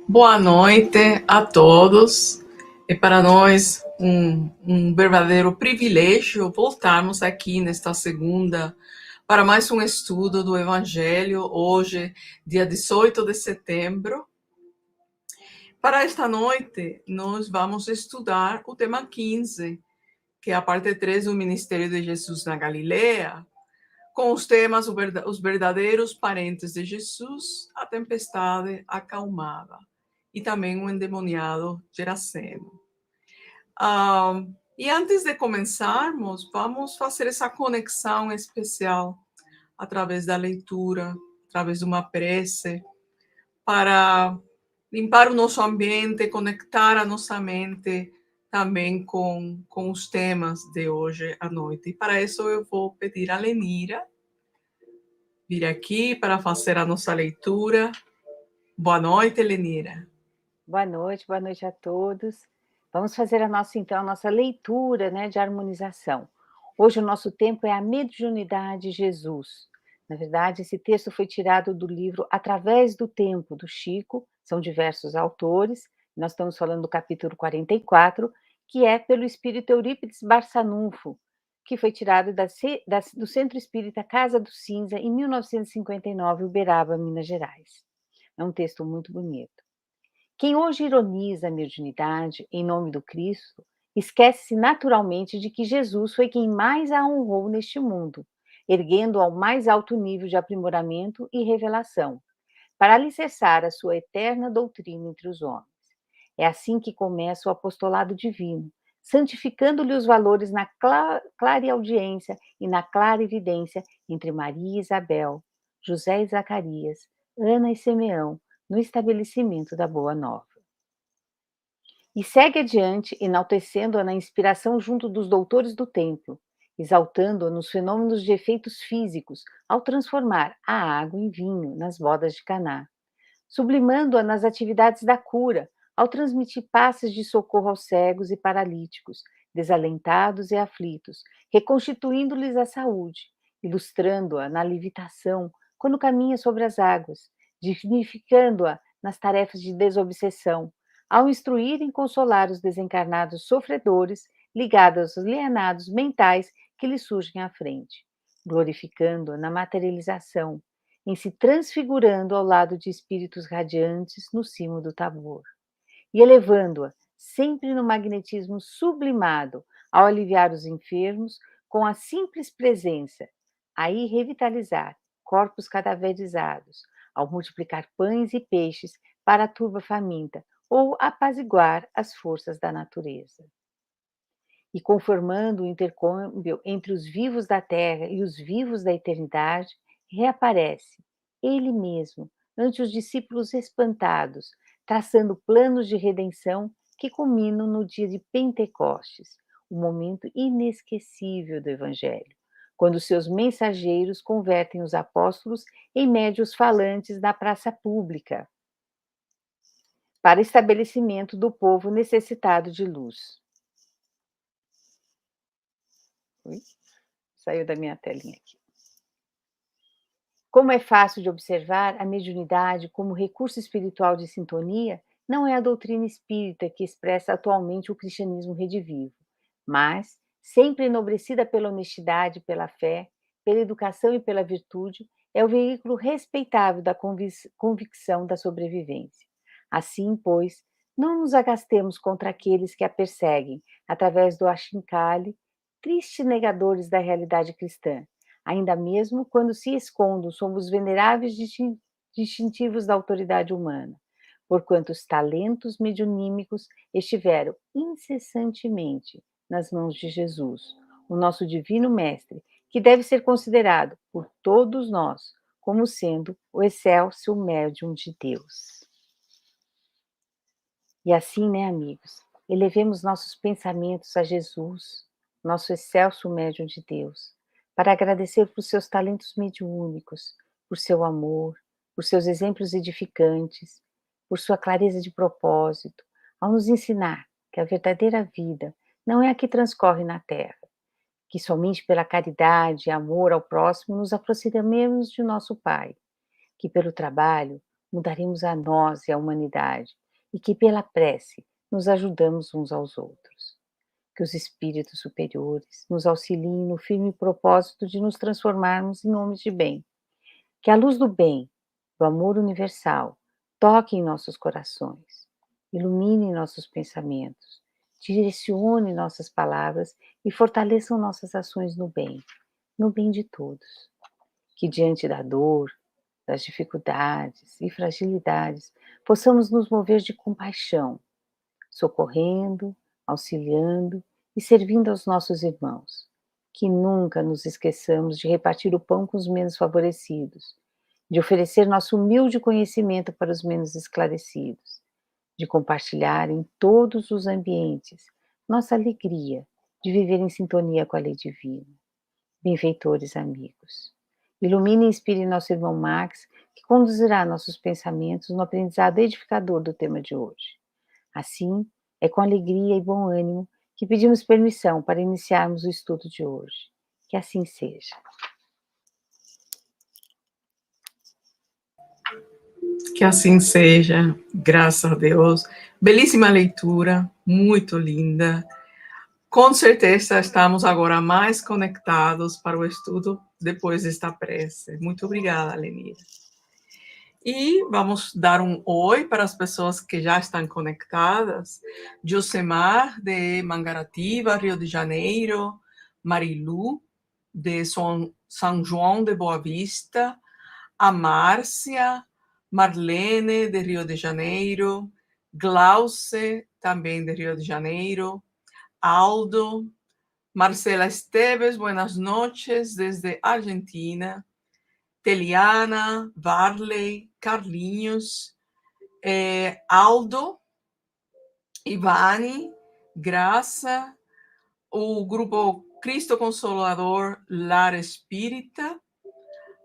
Boa noite a todos. É para nós um verdadeiro privilégio voltarmos aqui nesta segunda para mais um estudo do Evangelho, hoje, dia 18 de setembro. Para esta noite, nós vamos estudar o tema 15, que é a parte 3 do Ministério de Jesus na Galileia, com os temas os verdadeiros parentes de Jesus, a tempestade acalmada e também o endemoniado Geraseno. Ah, e antes de começarmos, vamos fazer essa conexão especial através da leitura, através de uma prece, para limpar o nosso ambiente, conectar a nossa mente também com os temas de hoje à noite. E para isso eu vou pedir a Lenira vir aqui para fazer a nossa leitura. Boa noite, Lenira. Boa noite a todos. Vamos fazer então, a nossa leitura, né, de harmonização. Hoje o nosso tempo é a mediunidade Jesus. Na verdade, esse texto foi tirado do livro Através do Tempo, do Chico, são diversos autores, nós estamos falando do capítulo 44, que é pelo espírito Eurípides Barçanufo, que foi tirado do Centro Espírita Casa do Cinza, em 1959, Uberaba, Minas Gerais. É um texto muito bonito. Quem hoje ironiza a mediunidade em nome do Cristo, esquece-se naturalmente de que Jesus foi quem mais a honrou neste mundo, erguendo ao mais alto nível de aprimoramento e revelação, para alicerçar a sua eterna doutrina entre os homens. É assim que começa o apostolado divino, santificando-lhe os valores na clareaudiência e na clara evidência entre Maria e Isabel, José e Zacarias, Ana e Simeão, no estabelecimento da Boa Nova. E segue adiante, enaltecendo-a na inspiração junto dos doutores do templo, exaltando-a nos fenômenos de efeitos físicos, ao transformar a água em vinho nas bodas de Caná, sublimando-a nas atividades da cura, ao transmitir passes de socorro aos cegos e paralíticos, desalentados e aflitos, reconstituindo-lhes a saúde, ilustrando-a na levitação, quando caminha sobre as águas, dignificando-a nas tarefas de desobsessão, ao instruir e consolar os desencarnados sofredores ligados aos alienados mentais que lhe surgem à frente, glorificando-a na materialização, em se transfigurando ao lado de espíritos radiantes no cimo do Tabor, e elevando-a, sempre no magnetismo sublimado, ao aliviar os enfermos com a simples presença, aí revitalizar corpos cadaverizados, ao multiplicar pães e peixes para a turba faminta, ou apaziguar as forças da natureza. E conformando o intercâmbio entre os vivos da terra e os vivos da eternidade, reaparece, ele mesmo, ante os discípulos espantados, traçando planos de redenção que culminam no dia de Pentecostes, o momento inesquecível do Evangelho, quando seus mensageiros convertem os apóstolos em médios falantes na praça pública, para estabelecimento do povo necessitado de luz. Oi? Saiu da minha telinha aqui. Como é fácil de observar, a mediunidade como recurso espiritual de sintonia não é a doutrina espírita que expressa atualmente o cristianismo redivivo, mas, sempre enobrecida pela honestidade, pela fé, pela educação e pela virtude, é o veículo respeitável da convicção da sobrevivência. Assim, pois, não nos agastemos contra aqueles que a perseguem, através do achincalhe, tristes negadores da realidade cristã, ainda mesmo quando se escondam sob os veneráveis distintivos da autoridade humana, porquanto os talentos mediunímicos estiveram incessantemente nas mãos de Jesus, o nosso divino mestre, que deve ser considerado por todos nós como sendo o excelso médium de Deus. E assim, né, amigos, elevemos nossos pensamentos a Jesus, nosso excelso médium de Deus, para agradecer por seus talentos mediúnicos, por seu amor, por seus exemplos edificantes, por sua clareza de propósito, ao nos ensinar que a verdadeira vida não é a que transcorre na terra, que somente pela caridade e amor ao próximo nos aproximemos de nosso Pai, que pelo trabalho mudaremos a nós e a humanidade, e que pela prece nos ajudamos uns aos outros. Que os espíritos superiores nos auxiliem no firme propósito de nos transformarmos em homens de bem. Que a luz do bem, do amor universal, toque em nossos corações, ilumine nossos pensamentos, direcione nossas palavras e fortaleçam nossas ações no bem de todos. Que diante da dor, das dificuldades e fragilidades, possamos nos mover de compaixão, socorrendo, auxiliando e servindo aos nossos irmãos. Que nunca nos esqueçamos de repartir o pão com os menos favorecidos, de oferecer nosso humilde conhecimento para os menos esclarecidos, de compartilhar em todos os ambientes nossa alegria de viver em sintonia com a lei divina. Benfeitores amigos, ilumine e inspire nosso irmão Max, que conduzirá nossos pensamentos no aprendizado edificador do tema de hoje. Assim, é com alegria e bom ânimo que pedimos permissão para iniciarmos o estudo de hoje. Que assim seja. Que assim seja, graças a Deus. Belíssima leitura, muito linda. Com certeza estamos agora mais conectados para o estudo depois desta prece. Muito obrigada, Lenira. E vamos dar um oi para as pessoas que já estão conectadas. Josemar, de Mangaratiba, Rio de Janeiro. Marilu, de São João de Boa Vista. A Márcia, Marlene, de Rio de Janeiro. Glauce, também de Rio de Janeiro. Aldo, Marcela Esteves, buenas noches, desde Argentina. Teliana, Varley, Carlinhos, Aldo, Ivani, Graça, o grupo Cristo Consolador Lar Espírita,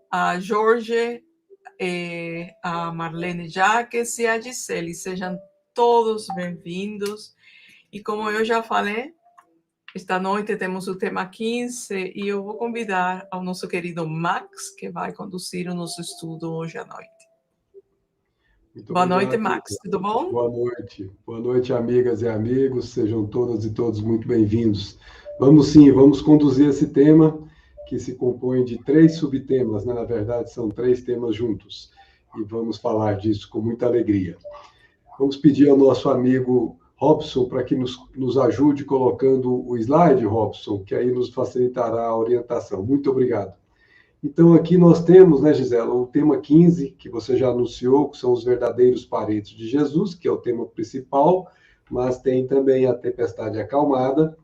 a Jorge, a Marlene Jaques e a Gisele. Sejam todos bem-vindos. E como eu já falei, esta noite temos o tema 15 e eu vou convidar ao nosso querido Max, que vai conduzir o nosso estudo hoje à noite. Muito Boa obrigado, noite, Max. Tudo bom? Boa noite. Boa noite, amigas e amigos. Sejam todas e todos muito bem-vindos. Vamos conduzir esse tema que se compõe de 3 subtemas, né? Na verdade, são 3 temas juntos. E vamos falar disso com muita alegria. Vamos pedir ao nosso amigo Robson para que nos ajude colocando o slide, Robson, que aí nos facilitará a orientação. Muito obrigado. Então, aqui nós temos, né, Gisela, o tema 15, que você já anunciou, que são os verdadeiros parentes de Jesus, que é o tema principal, mas tem também a tempestade acalmada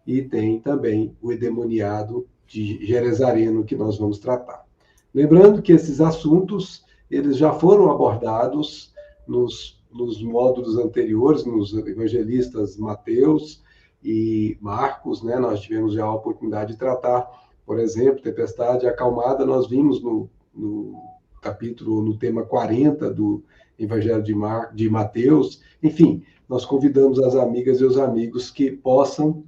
e tem também o endemoniado de Gerezareno, que nós vamos tratar. Lembrando que esses assuntos, eles já foram abordados nos módulos anteriores, nos evangelistas Mateus e Marcos, né? Nós tivemos já a oportunidade de tratar, por exemplo, tempestade acalmada, nós vimos no capítulo, no tema 40 do Evangelho de Mateus. Enfim, nós convidamos as amigas e os amigos que possam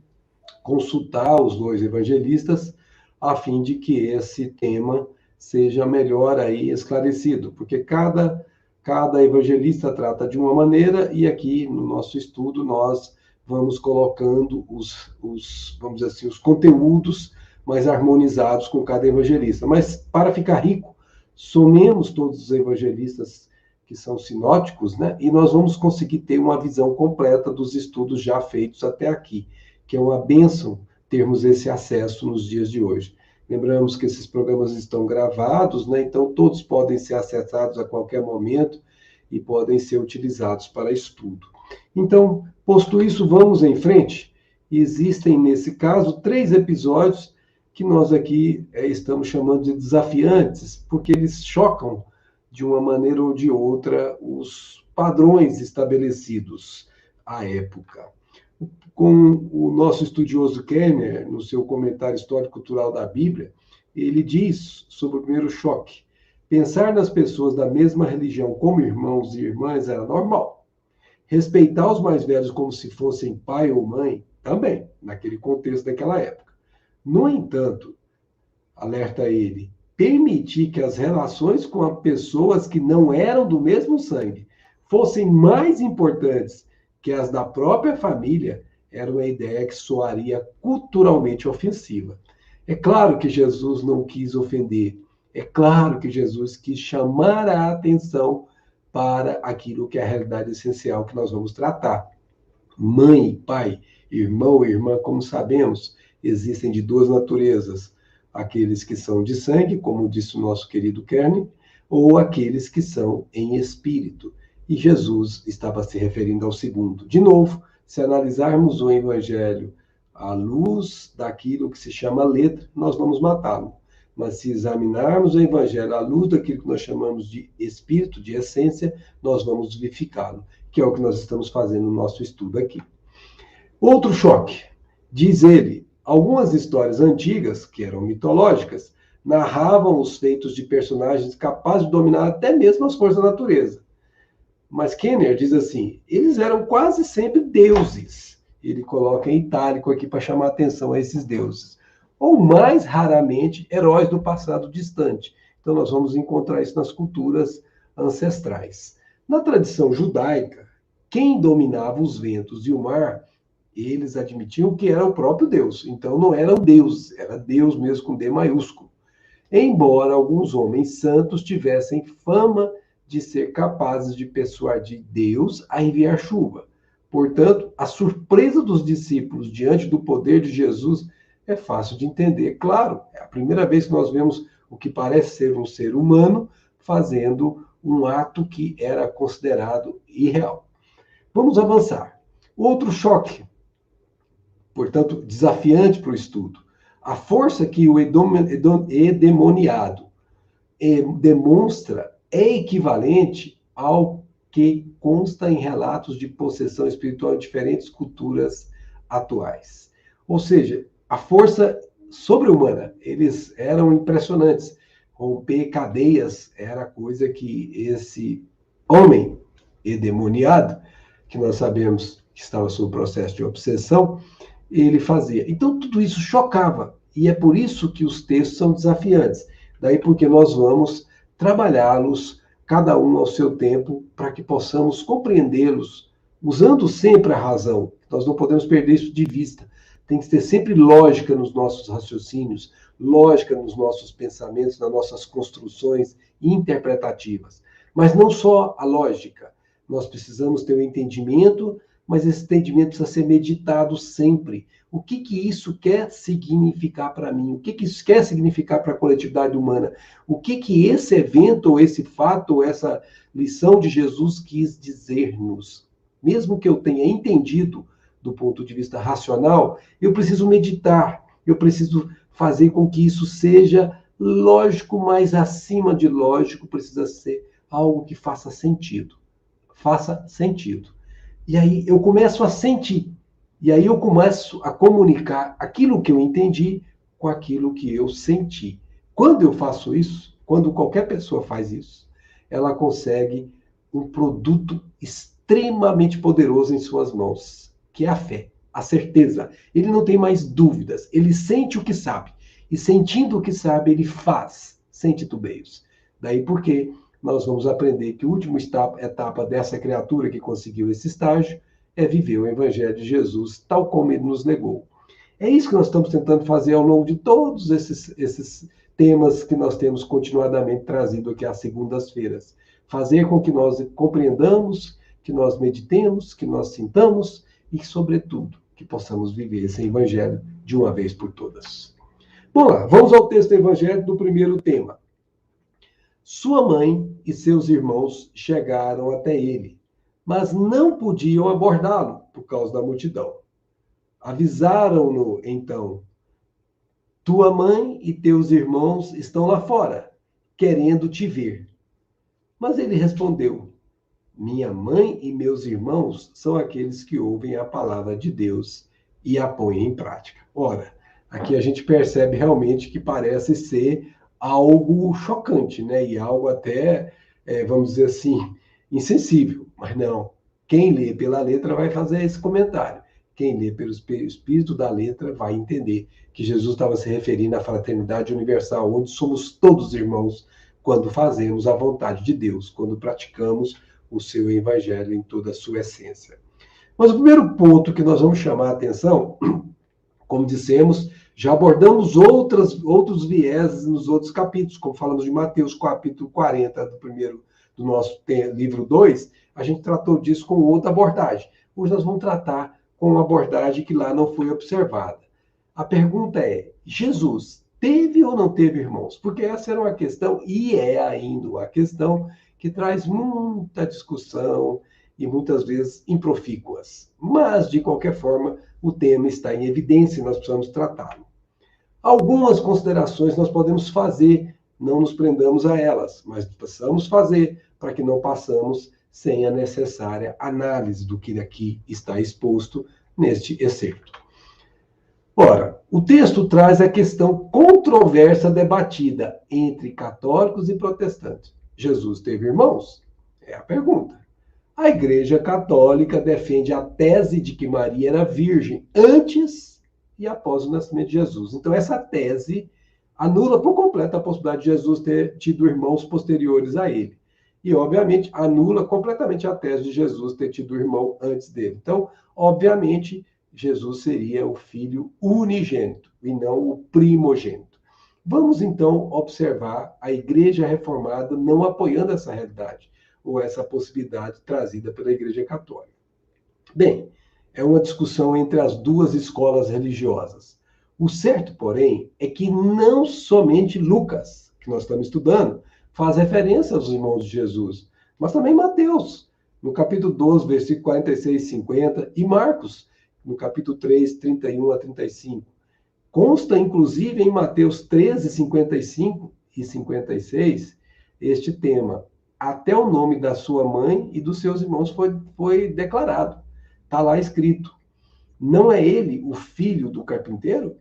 consultar os 2 evangelistas, a fim de que esse tema seja melhor aí esclarecido, porque cada evangelista trata de uma maneira, e aqui no nosso estudo nós vamos colocando vamos dizer assim, os conteúdos mais harmonizados com cada evangelista. Mas, para ficar rico, somemos todos os evangelistas que são sinóticos, né? E nós vamos conseguir ter uma visão completa dos estudos já feitos até aqui, que é uma bênção termos esse acesso nos dias de hoje. Lembramos que esses programas estão gravados, né? Então todos podem ser acessados a qualquer momento e podem ser utilizados para estudo. Então, posto isso, vamos em frente. Existem, nesse caso, 3 episódios que nós aqui estamos chamando de desafiantes, porque eles chocam, de uma maneira ou de outra, os padrões estabelecidos à época. Com o nosso estudioso Kenner, no seu comentário histórico-cultural da Bíblia, ele diz sobre o primeiro choque: pensar nas pessoas da mesma religião como irmãos e irmãs era normal. Respeitar os mais velhos como se fossem pai ou mãe, também, naquele contexto daquela época. No entanto, alerta ele, permitir que as relações com as pessoas que não eram do mesmo sangue fossem mais importantes que as da própria família, era uma ideia que soaria culturalmente ofensiva. É claro que Jesus não quis ofender, é claro que Jesus quis chamar a atenção para aquilo que é a realidade essencial que nós vamos tratar. Mãe e pai, irmão e irmã, como sabemos, existem de duas naturezas. Aqueles que são de sangue, como disse o nosso querido Kern, ou aqueles que são em espírito. E Jesus estava se referindo ao segundo. De novo, se analisarmos o Evangelho à luz daquilo que se chama letra, nós vamos matá-lo. Mas se examinarmos o Evangelho à luz daquilo que nós chamamos de espírito, de essência, nós vamos vivificá-lo, que é o que nós estamos fazendo no nosso estudo aqui. Outro choque, diz ele, algumas histórias antigas, que eram mitológicas, narravam os feitos de personagens capazes de dominar até mesmo as forças da natureza. Mas Kenner diz assim, eles eram quase sempre deuses. Ele coloca em itálico aqui para chamar a atenção a esses deuses. Ou mais raramente, heróis do passado distante. Então nós vamos encontrar isso nas culturas ancestrais. Na tradição judaica, quem dominava os ventos e o mar, eles admitiam que era o próprio Deus. Então não eram deuses, era Deus mesmo com D maiúsculo. Embora alguns homens santos tivessem fama de ser capazes de persuadir Deus a enviar chuva. Portanto, a surpresa dos discípulos diante do poder de Jesus é fácil de entender. Claro, é a primeira vez que nós vemos o que parece ser um ser humano fazendo um ato que era considerado irreal. Vamos avançar. Outro choque, portanto, desafiante para o estudo. A força que o endemoniado demonstra é equivalente ao que consta em relatos de possessão espiritual em diferentes culturas atuais. Ou seja, a força sobre-humana, eles eram impressionantes. Romper cadeias era coisa que esse homem endemoniado, que nós sabemos que estava sob processo de obsessão, ele fazia. Então, tudo isso chocava. E é por isso que os textos são desafiantes. Daí porque nós vamos trabalhá-los, cada um ao seu tempo, para que possamos compreendê-los, usando sempre a razão. Nós não podemos perder isso de vista. Tem que ter sempre lógica nos nossos raciocínios, lógica nos nossos pensamentos, nas nossas construções interpretativas. Mas não só a lógica. Nós precisamos ter o entendimento, mas esse entendimento precisa ser meditado sempre. O que isso quer significar para mim? O que isso quer significar para a coletividade humana? O que esse evento, ou esse fato, ou essa lição de Jesus quis dizer-nos? Mesmo que eu tenha entendido do ponto de vista racional, eu preciso meditar, eu preciso fazer com que isso seja lógico, mas acima de lógico, precisa ser algo que faça sentido. Faça sentido. E aí eu começo a sentir. E aí eu começo a comunicar aquilo que eu entendi com aquilo que eu senti. Quando eu faço isso, quando qualquer pessoa faz isso, ela consegue um produto extremamente poderoso em suas mãos, que é a fé, a certeza. Ele não tem mais dúvidas, ele sente o que sabe. E sentindo o que sabe, ele faz, sem titubeios. Daí porque nós vamos aprender que a última etapa dessa criatura que conseguiu esse estágio é viver o Evangelho de Jesus, tal como ele nos legou. É isso que nós estamos tentando fazer ao longo de todos esses temas que nós temos continuadamente trazido aqui às segundas-feiras. Fazer com que nós compreendamos, que nós meditemos, que nós sintamos e, sobretudo, que possamos viver esse Evangelho de uma vez por todas. Bom, lá, vamos ao texto do Evangelho do primeiro tema. Sua mãe e seus irmãos chegaram até ele, mas não podiam abordá-lo por causa da multidão. Avisaram-no, então, tua mãe e teus irmãos estão lá fora, querendo te ver. Mas ele respondeu, minha mãe e meus irmãos são aqueles que ouvem a palavra de Deus e a põem em prática. Ora, aqui a gente percebe realmente que parece ser algo chocante, né? E algo até, vamos dizer assim, insensível. Mas não, quem lê pela letra vai fazer esse comentário. quem lê pelo espírito da letra vai entender que Jesus estava se referindo à fraternidade universal, onde somos todos irmãos quando fazemos a vontade de Deus, quando praticamos o seu evangelho em toda a sua essência. Mas o primeiro ponto que nós vamos chamar a atenção, como dissemos, já abordamos outros vieses nos outros capítulos, como falamos de Mateus, capítulo 40 do nosso livro 2, a gente tratou disso com outra abordagem. Hoje nós vamos tratar com uma abordagem que lá não foi observada. A pergunta é, Jesus teve ou não teve irmãos? Porque essa era uma questão, e é ainda uma questão, que traz muita discussão e muitas vezes improfícuas. Mas, de qualquer forma, o tema está em evidência e nós precisamos tratá-lo. Algumas considerações nós podemos fazer, não nos prendamos a elas, mas precisamos fazer para que não passamos sem a necessária análise do que aqui está exposto neste excerto. Ora, o texto traz a questão controversa debatida entre católicos e protestantes. Jesus teve irmãos? É a pergunta. A Igreja Católica defende a tese de que Maria era virgem antes e após o nascimento de Jesus. Então, essa tese anula por completo a possibilidade de Jesus ter tido irmãos posteriores a ele. E, obviamente, anula completamente a tese de Jesus ter tido irmão antes dele. Então, obviamente, Jesus seria o filho unigênito e não o primogênito. Vamos, então, observar a Igreja Reformada não apoiando essa realidade, ou essa possibilidade trazida pela Igreja Católica. Bem, é uma discussão entre as duas escolas religiosas. O certo, porém, é que não somente Lucas, que nós estamos estudando, faz referência aos irmãos de Jesus, mas também Mateus, no capítulo 12, versículo 46 e 50, e Marcos, no capítulo 3, 31 a 35. Consta, inclusive, em Mateus 13, 55 e 56, este tema. Até o nome da sua mãe e dos seus irmãos foi declarado. Está lá escrito. Não é ele o filho do carpinteiro?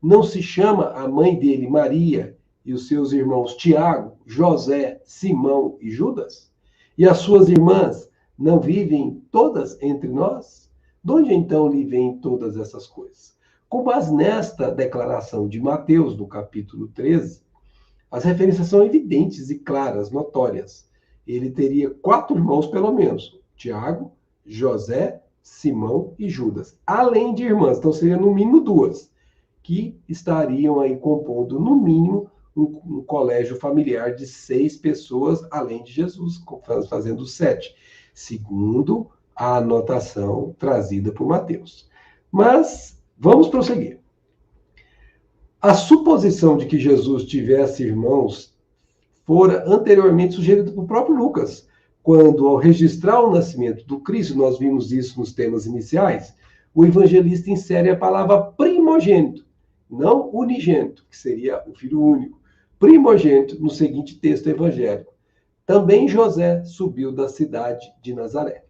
Não se chama a mãe dele Maria e os seus irmãos Tiago, José, Simão e Judas? E as suas irmãs não vivem todas entre nós? De onde então lhe vêm todas essas coisas? Com base nesta declaração de Mateus, no capítulo 13, as referências são evidentes e claras, notórias. Ele teria 4 irmãos, pelo menos. Tiago, José, Simão e Judas. Além de irmãs. Então, seria no mínimo 2. Que estariam aí compondo, no mínimo, um colégio familiar de 6 pessoas, além de Jesus, fazendo 7. Segundo a anotação trazida por Mateus. Mas, vamos prosseguir. A suposição de que Jesus tivesse irmãos fora anteriormente sugerida pelo próprio Lucas, quando, ao registrar o nascimento do Cristo, nós vimos isso nos temas iniciais, o evangelista insere a palavra primogênito, não unigênito, que seria o filho único. Primogênito no seguinte texto evangélico. Também José subiu da cidade de Nazaré,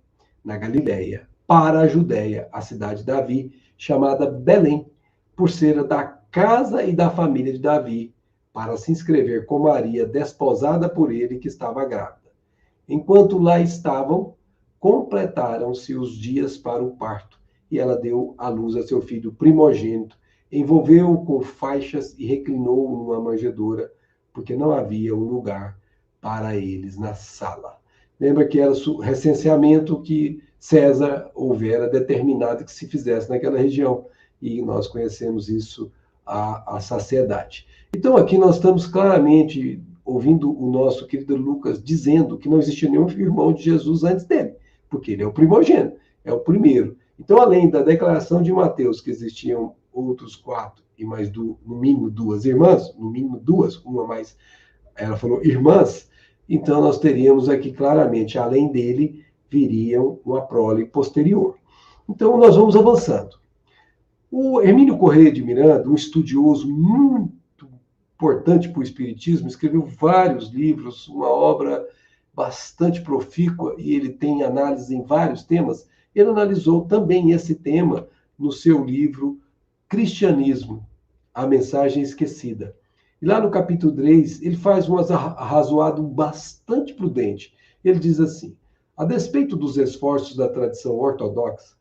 na Galileia, para a Judéia, a cidade de Davi, chamada Belém, por ser da casa e da família de Davi, para se inscrever com Maria, desposada por ele, que estava grávida. Enquanto lá estavam, completaram-se os dias para o parto, e ela deu à luz a seu filho primogênito, envolveu-o com faixas e reclinou-o numa manjedoura, porque não havia um lugar para eles na sala. Lembra que era o recenseamento que César houvera determinado que se fizesse naquela região, e nós conhecemos isso à saciedade. Então, aqui nós estamos claramente ouvindo o nosso querido Lucas dizendo que não existia nenhum irmão de Jesus antes dele, porque ele é o primogênito, é o primeiro. Então, além da declaração de Mateus, que existiam outros 4 e mais, no mínimo 2 irmãs, no mínimo 2, uma mais, ela falou irmãs, então nós teríamos aqui claramente, além dele, viriam uma prole posterior. Então, nós vamos avançando. O Hermínio Corrêa de Miranda, um estudioso muito importante para o Espiritismo, escreveu vários livros, uma obra bastante profícua, e ele tem análise em vários temas. Ele analisou também esse tema no seu livro Cristianismo, a Mensagem Esquecida. E lá no capítulo 3, ele faz um arrazoado bastante prudente. Ele diz assim: a despeito dos esforços da tradição ortodoxa,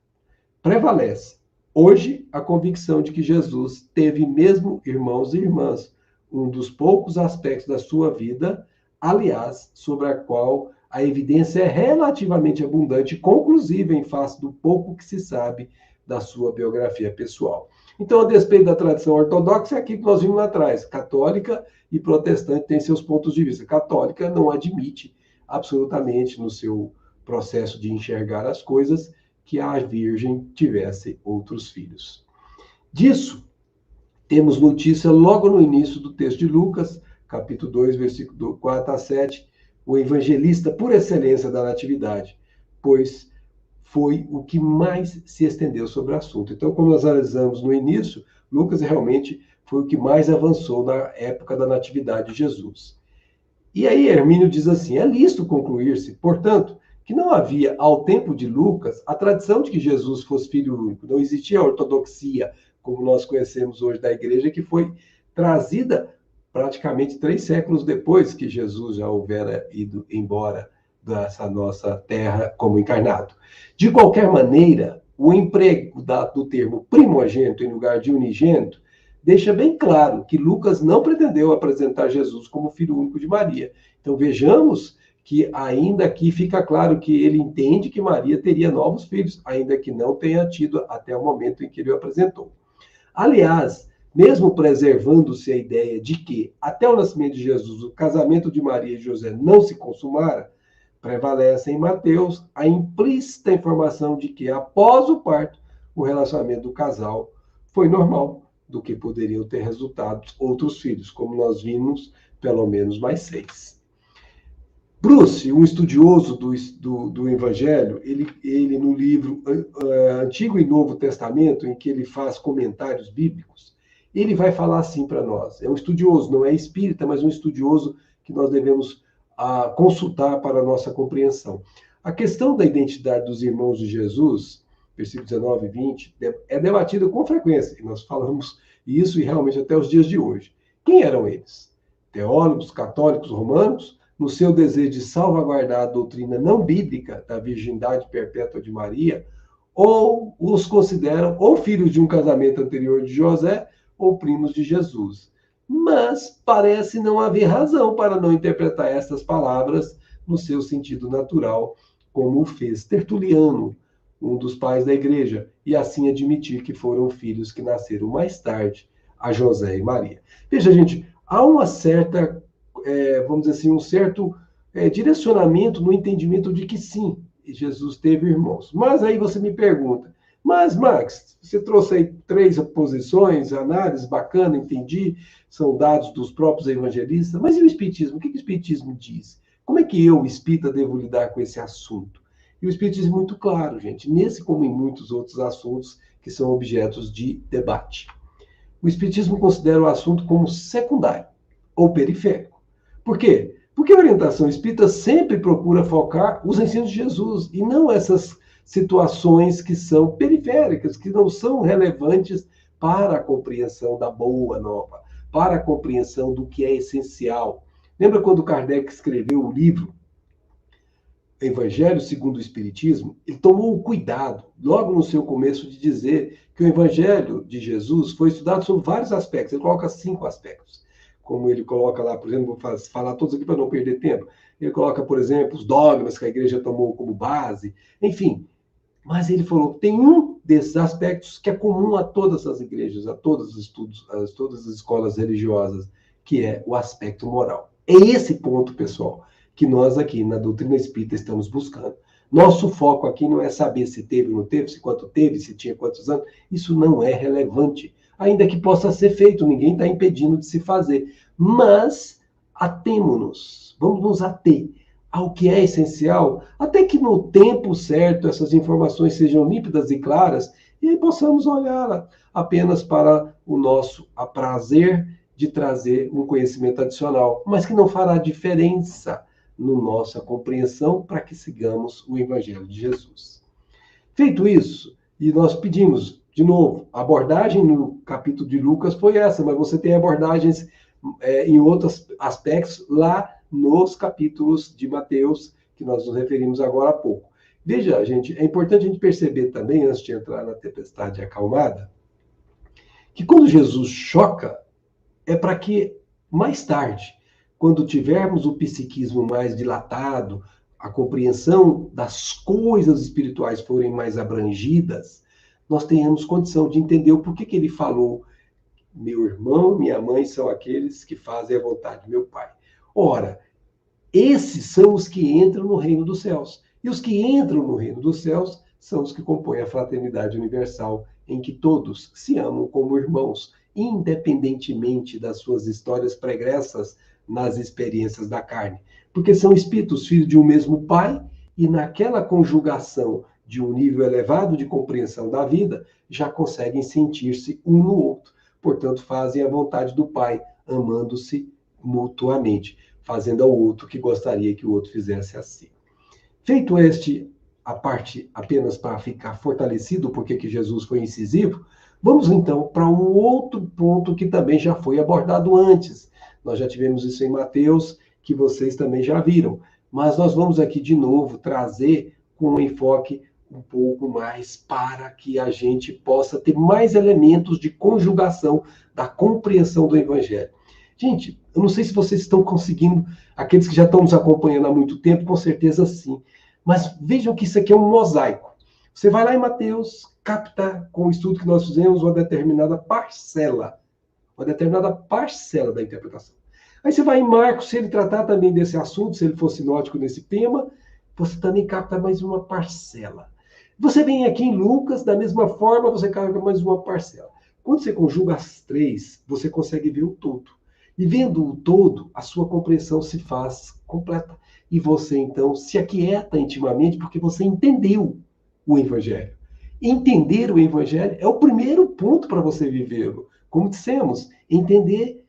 prevalece Hoje, a convicção de que Jesus teve mesmo irmãos e irmãs, um dos poucos aspectos da sua vida, aliás, sobre a qual a evidência é relativamente abundante e conclusiva em face do pouco que se sabe da sua biografia pessoal. Então, a despeito da tradição ortodoxa, é aqui que nós vimos lá atrás. Católica e protestante têm seus pontos de vista. Católica não admite absolutamente no seu processo de enxergar as coisas que a Virgem tivesse outros filhos. Disso, temos notícia logo no início do texto de Lucas, capítulo 2, versículo 4 a 7, o evangelista por excelência da natividade, pois foi o que mais se estendeu sobre o assunto. Então, como nós analisamos no início, Lucas realmente foi o que mais avançou na época da natividade de Jesus. E aí Hermínio diz assim, é lícito concluir-se, portanto, que não havia, ao tempo de Lucas, a tradição de que Jesus fosse filho único. Não existia a ortodoxia, como nós conhecemos hoje da igreja, que foi trazida praticamente 3 séculos depois que Jesus já houvera ido embora dessa nossa terra como encarnado. De qualquer maneira, o emprego do termo primogênito em lugar de unigênito deixa bem claro que Lucas não pretendeu apresentar Jesus como filho único de Maria. Então vejamos que ainda aqui fica claro que ele entende que Maria teria novos filhos, ainda que não tenha tido até o momento em que ele o apresentou. Aliás, mesmo preservando-se a ideia de que, até o nascimento de Jesus, o casamento de Maria e José não se consumara, prevalece em Mateus a implícita informação de que, após o parto, o relacionamento do casal foi normal, do que poderiam ter resultado outros filhos, como nós vimos, pelo menos mais 6. Bruce, um estudioso do Evangelho, ele no livro Antigo e Novo Testamento, em que ele faz comentários bíblicos, ele vai falar assim para nós. É um estudioso, não é espírita, mas um estudioso que nós devemos consultar para a nossa compreensão. A questão da identidade dos irmãos de Jesus, versículos 19 e 20, é debatida com frequência, e nós falamos isso e realmente até os dias de hoje. Quem eram eles? Teólogos, católicos, romanos? No seu desejo de salvaguardar a doutrina não bíblica da virgindade perpétua de Maria, ou os consideram ou filhos de um casamento anterior de José, ou primos de Jesus. Mas parece não haver razão para não interpretar estas palavras no seu sentido natural, como o fez Tertuliano, um dos pais da igreja, e assim admitir que foram filhos que nasceram mais tarde a José e Maria. Veja, gente, há uma certa, vamos dizer assim, um certo direcionamento no entendimento de que sim, Jesus teve irmãos. Mas aí você me pergunta, mas Max, você trouxe aí 3 posições, análise bacana, entendi, são dados dos próprios evangelistas, mas e o Espiritismo? O que o Espiritismo diz? Como é que eu, espírita, devo lidar com esse assunto? E o Espiritismo é muito claro, gente, nesse como em muitos outros assuntos que são objetos de debate. O Espiritismo considera o assunto como secundário ou periférico. Por quê? Porque a orientação espírita sempre procura focar os ensinos de Jesus e não essas situações que são periféricas, que não são relevantes para a compreensão da boa nova, para a compreensão do que é essencial. Lembra quando Kardec escreveu o livro Evangelho segundo o Espiritismo? Ele tomou o cuidado, logo no seu começo, de dizer que o Evangelho de Jesus foi estudado sobre vários aspectos. Ele coloca 5 aspectos. Como ele coloca lá, por exemplo, vou falar todos aqui para não perder tempo. Ele coloca, por exemplo, os dogmas que a igreja tomou como base, enfim. Mas ele falou que tem um desses aspectos que é comum a todas as igrejas, a todos os estudos, a todas as escolas religiosas, que é o aspecto moral. É esse ponto, pessoal, que nós aqui na doutrina espírita estamos buscando. Nosso foco aqui não é saber se teve ou não teve, se quanto teve, se tinha quantos anos. Isso não é relevante. Ainda que possa ser feito, ninguém está impedindo de se fazer. Mas atemo-nos, vamos nos ater ao que é essencial, até que no tempo certo essas informações sejam límpidas e claras, e aí possamos olhar apenas para o nosso prazer de trazer um conhecimento adicional, mas que não fará diferença na nossa compreensão para que sigamos o Evangelho de Jesus. Feito isso, e nós pedimos, de novo, a abordagem no capítulo de Lucas foi essa, mas você tem abordagens em outros aspectos lá nos capítulos de Mateus, que nós nos referimos agora há pouco. Veja, gente, é importante a gente perceber também, antes de entrar na tempestade acalmada, que quando Jesus choca, é para que mais tarde, quando tivermos o psiquismo mais dilatado, a compreensão das coisas espirituais forem mais abrangidas, nós tenhamos condição de entender o porquê que ele falou: meu irmão, minha mãe são aqueles que fazem a vontade de meu pai. Ora, esses são os que entram no reino dos céus. E os que entram no reino dos céus são os que compõem a fraternidade universal, em que todos se amam como irmãos, independentemente das suas histórias pregressas nas experiências da carne. Porque são espíritos filhos de um mesmo pai, e naquela conjugação de um nível elevado de compreensão da vida, já conseguem sentir-se um no outro. Portanto, fazem a vontade do pai, amando-se mutuamente, fazendo ao outro que gostaria que o outro fizesse assim. Feito a parte apenas para ficar fortalecido porque que Jesus foi incisivo, vamos então para um outro ponto que também já foi abordado antes. Nós já tivemos isso em Mateus, que vocês também já viram. Mas nós vamos aqui de novo trazer com um enfoque um pouco mais para que a gente possa ter mais elementos de conjugação da compreensão do Evangelho. Gente, eu não sei se vocês estão conseguindo, aqueles que já estão nos acompanhando há muito tempo, com certeza sim. Mas vejam que isso aqui é um mosaico. Você vai lá em Mateus, capta com o estudo que nós fizemos uma determinada parcela da interpretação. Aí você vai em Marcos, se ele tratar também desse assunto, se ele for sinótico nesse tema, você também capta mais uma parcela. Você vem aqui em Lucas, da mesma forma, você capta mais uma parcela. Quando você conjuga as três, você consegue ver o todo. E vendo o todo, a sua compreensão se faz completa. E você, então, se aquieta intimamente porque você entendeu o Evangelho. Entender o Evangelho é o primeiro ponto para você vivê-lo. Como dissemos, entender,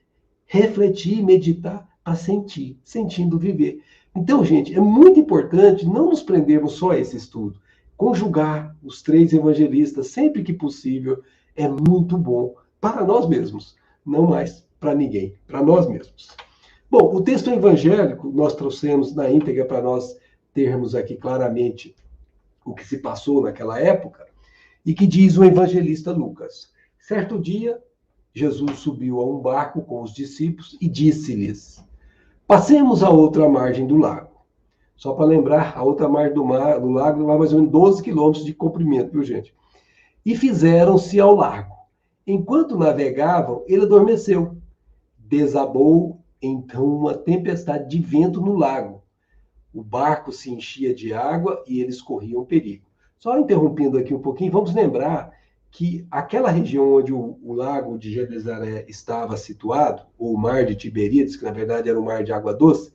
refletir, meditar, para sentir, sentindo viver. Então, gente, é muito importante não nos prendermos só a esse estudo. Conjugar os três evangelistas sempre que possível é muito bom para nós mesmos, não mais para ninguém, para nós mesmos. Bom, o texto evangélico nós trouxemos na íntegra para nós termos aqui claramente o que se passou naquela época e que diz o evangelista Lucas. Certo dia, Jesus subiu a um barco com os discípulos e disse-lhes: passemos à outra margem do lago. Só para lembrar, a outra margem do lago vai mais ou menos 12 quilômetros de comprimento, viu, gente? E fizeram-se ao largo. Enquanto navegavam, ele adormeceu. Desabou então uma tempestade de vento no lago. O barco se enchia de água e eles corriam perigo. Só interrompendo aqui um pouquinho, vamos lembrar que aquela região onde o lago de Genezaré estava situado, ou o mar de Tiberíades, que na verdade era um mar de água doce,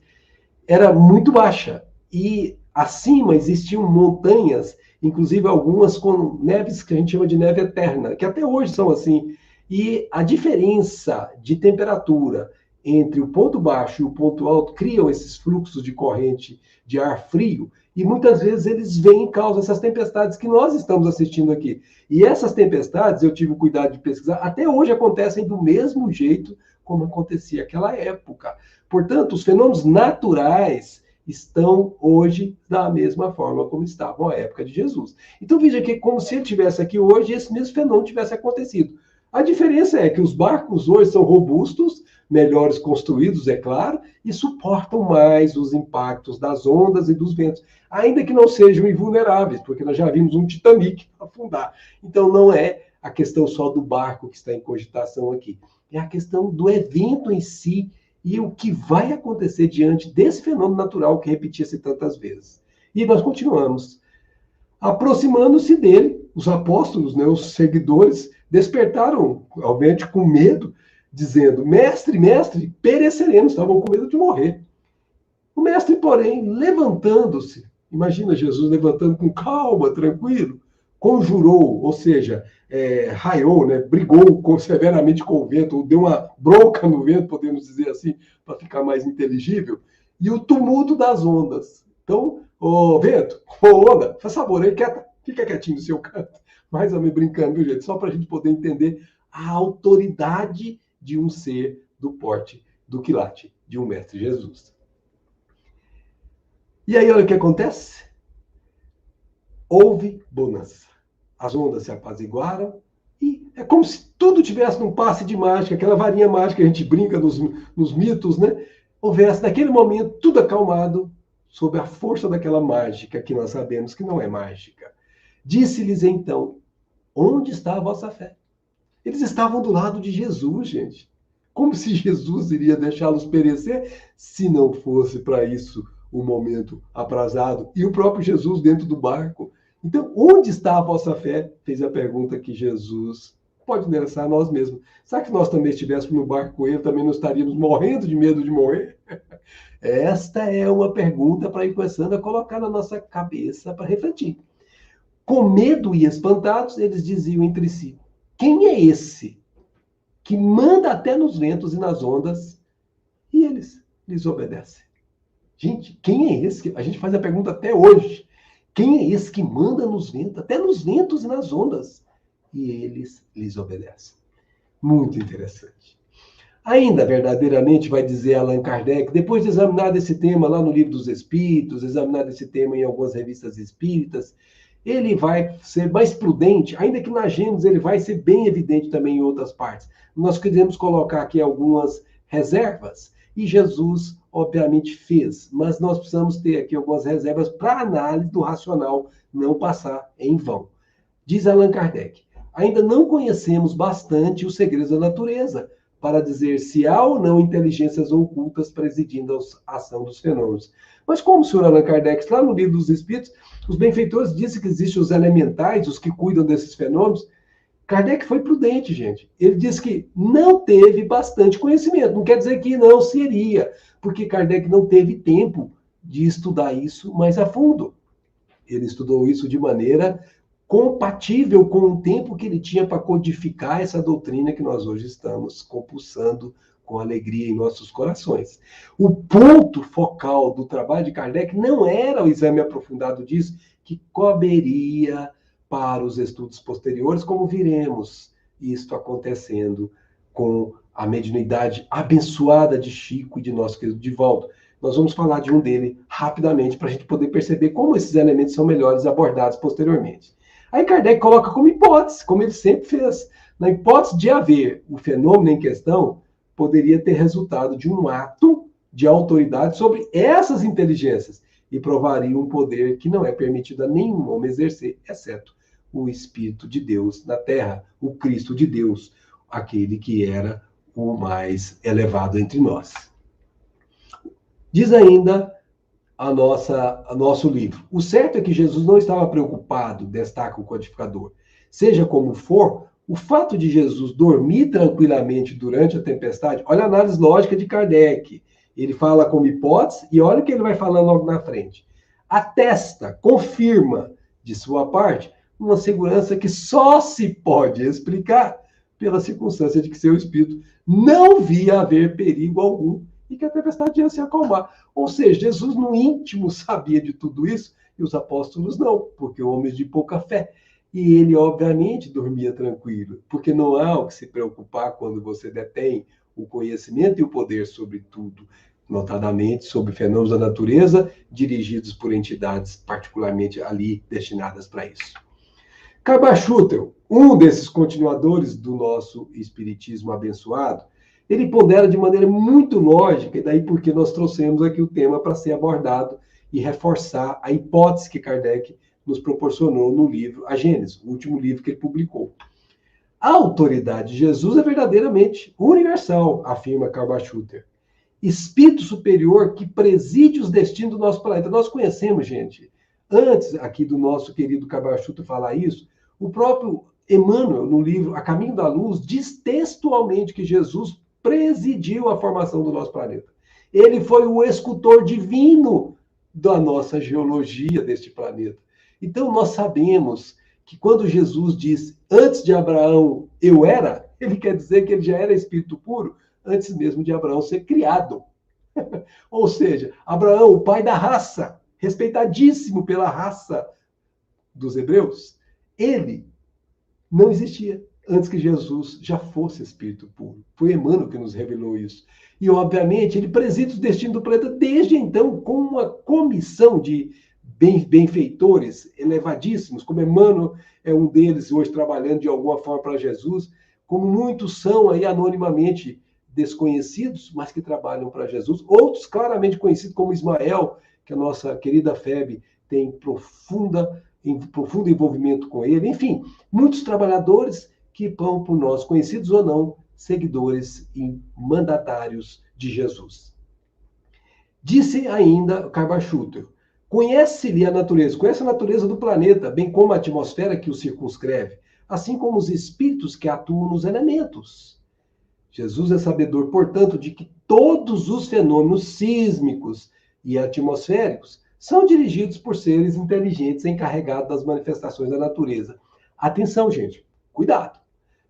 era muito baixa. E acima existiam montanhas, inclusive algumas com neves que a gente chama de neve eterna, que até hoje são assim. E a diferença de temperatura entre o ponto baixo e o ponto alto criam esses fluxos de corrente de ar frio, e muitas vezes eles vêm e causam essas tempestades que nós estamos assistindo aqui. E essas tempestades, eu tive o cuidado de pesquisar, até hoje acontecem do mesmo jeito como acontecia naquela época. Portanto, os fenômenos naturais estão hoje da mesma forma como estavam à época de Jesus. Então veja que é como se ele estivesse aqui hoje e esse mesmo fenômeno tivesse acontecido. A diferença é que os barcos hoje são robustos, melhores construídos, é claro, e suportam mais os impactos das ondas e dos ventos, ainda que não sejam invulneráveis, porque nós já vimos um Titanic afundar. Então não é a questão só do barco que está em cogitação aqui, é a questão do evento em si e o que vai acontecer diante desse fenômeno natural que repetia-se tantas vezes. E nós continuamos. Aproximando-se dele, os apóstolos, né, os seguidores, despertaram, obviamente, com medo, dizendo: mestre, mestre, pereceremos. Estavam com medo de morrer. O mestre, porém, levantando-se, imagina Jesus levantando com calma, tranquilo, conjurou, ou seja, raiou, né, brigou severamente com o vento, deu uma bronca no vento, podemos dizer assim, para ficar mais inteligível, e o tumulto das ondas. Então, ô vento, ô onda, faz favor aí, quieta, fica quietinho no seu canto. Mais ou menos brincando, viu, gente? Só para a gente poder entender a autoridade de um ser do porte do quilate de um mestre Jesus. E aí, olha o que acontece. houve bonança. As ondas se apaziguaram e é como se tudo tivesse num passe de mágica, aquela varinha mágica que a gente brinca nos mitos, né? Houvesse, naquele momento, tudo acalmado sob a força daquela mágica que nós sabemos que não é mágica. Disse-lhes então, onde está a vossa fé? Eles estavam do lado de Jesus, gente. Como se Jesus iria deixá-los perecer se não fosse para isso o momento aprazado. E o próprio Jesus dentro do barco. Então, onde está a vossa fé? Fez a pergunta que Jesus pode endereçar a nós mesmos. Será que nós também estivéssemos no barco com ele, também não estaríamos morrendo de medo de morrer? Esta é uma pergunta para ir começando a colocar na nossa cabeça para refletir. Com medo e espantados, eles diziam entre si, quem é esse que manda até nos ventos e nas ondas e eles lhes obedecem? Gente, quem é esse? A gente faz a pergunta até hoje. Quem é esse que manda nos ventos, até nos ventos e nas ondas? E eles lhes obedecem. Muito interessante. Ainda, verdadeiramente, vai dizer Allan Kardec, depois de examinar esse tema lá no Livro dos Espíritos, examinar esse tema em algumas revistas espíritas, ele vai ser mais prudente, ainda que na Gênesis ele vai ser bem evidente também em outras partes. Nós queremos colocar aqui algumas reservas, e Jesus, obviamente, fez, mas nós precisamos ter aqui algumas reservas para análise do racional não passar em vão. Diz Allan Kardec, ainda não conhecemos bastante os segredos da natureza para dizer se há ou não inteligências ocultas presidindo a ação dos fenômenos. Mas como o senhor Allan Kardec, lá no Livro dos Espíritos, os benfeitores dizem que existem os elementais, os que cuidam desses fenômenos. Kardec foi prudente, gente. Ele disse que não teve bastante conhecimento. Não quer dizer que não seria, porque Kardec não teve tempo de estudar isso mais a fundo. Ele estudou isso de maneira compatível com o tempo que ele tinha para codificar essa doutrina que nós hoje estamos compulsando com alegria em nossos corações. O ponto focal do trabalho de Kardec não era o exame aprofundado disso, que caberia para os estudos posteriores, como viremos isto acontecendo com a mediunidade abençoada de Chico e de nosso querido Divaldo. Nós vamos falar de um dele rapidamente, para a gente poder perceber como esses elementos são melhores abordados posteriormente. Aí Kardec coloca como hipótese, como ele sempre fez. Na hipótese de haver o fenômeno em questão, poderia ter resultado de um ato de autoridade sobre essas inteligências e provaria um poder que não é permitido a nenhum homem exercer, exceto o Espírito de Deus na Terra, o Cristo de Deus, aquele que era o mais elevado entre nós. Diz ainda nosso livro. O certo é que Jesus não estava preocupado, destaca o codificador. Seja como for, o fato de Jesus dormir tranquilamente durante a tempestade, olha a análise lógica de Kardec. Ele fala como hipótese e olha o que ele vai falando logo na frente. Atesta, confirma, de sua parte, uma segurança que só se pode explicar pela circunstância de que seu espírito não via haver perigo algum e que a tempestade ia se acalmar. Ou seja, Jesus no íntimo sabia de tudo isso e os apóstolos não, porque homens de pouca fé. E ele, obviamente, dormia tranquilo, porque não há o que se preocupar quando você detém o conhecimento e o poder sobre tudo, notadamente sobre fenômenos da natureza, dirigidos por entidades particularmente ali destinadas para isso. Cabachutel, um desses continuadores do nosso espiritismo abençoado, ele pondera de maneira muito lógica, e daí porque nós trouxemos aqui o tema para ser abordado e reforçar a hipótese que Kardec nos proporcionou no livro A Gênesis, o último livro que ele publicou. A autoridade de Jesus é verdadeiramente universal, afirma Cabachutel. Espírito superior que preside os destinos do nosso planeta. Nós conhecemos, gente, antes aqui do nosso querido Cabachutel falar isso, o próprio Emmanuel, no livro A Caminho da Luz, diz textualmente que Jesus presidiu a formação do nosso planeta. Ele foi o escultor divino da nossa geologia deste planeta. Então, nós sabemos que quando Jesus diz, antes de Abraão eu era, ele quer dizer que ele já era espírito puro antes mesmo de Abraão ser criado. Ou seja, Abraão, o pai da raça, respeitadíssimo pela raça dos hebreus, ele não existia antes que Jesus já fosse espírito puro. Foi Emmanuel que nos revelou isso. E, obviamente, ele preside o destino do planeta desde então com uma comissão de benfeitores elevadíssimos, como Emmanuel é um deles hoje trabalhando de alguma forma para Jesus, como muitos são aí anonimamente desconhecidos, mas que trabalham para Jesus, outros claramente conhecidos como Ismael, que a nossa querida Febe tem profundo envolvimento com ele, enfim, muitos trabalhadores que vão por nós, conhecidos ou não, seguidores e mandatários de Jesus. Disse ainda Karl Schutter, conhece-lhe a natureza do planeta, bem como a atmosfera que o circunscreve, assim como os espíritos que atuam nos elementos. Jesus é sabedor, portanto, de que todos os fenômenos sísmicos e atmosféricos são dirigidos por seres inteligentes encarregados das manifestações da natureza. Atenção, gente, cuidado.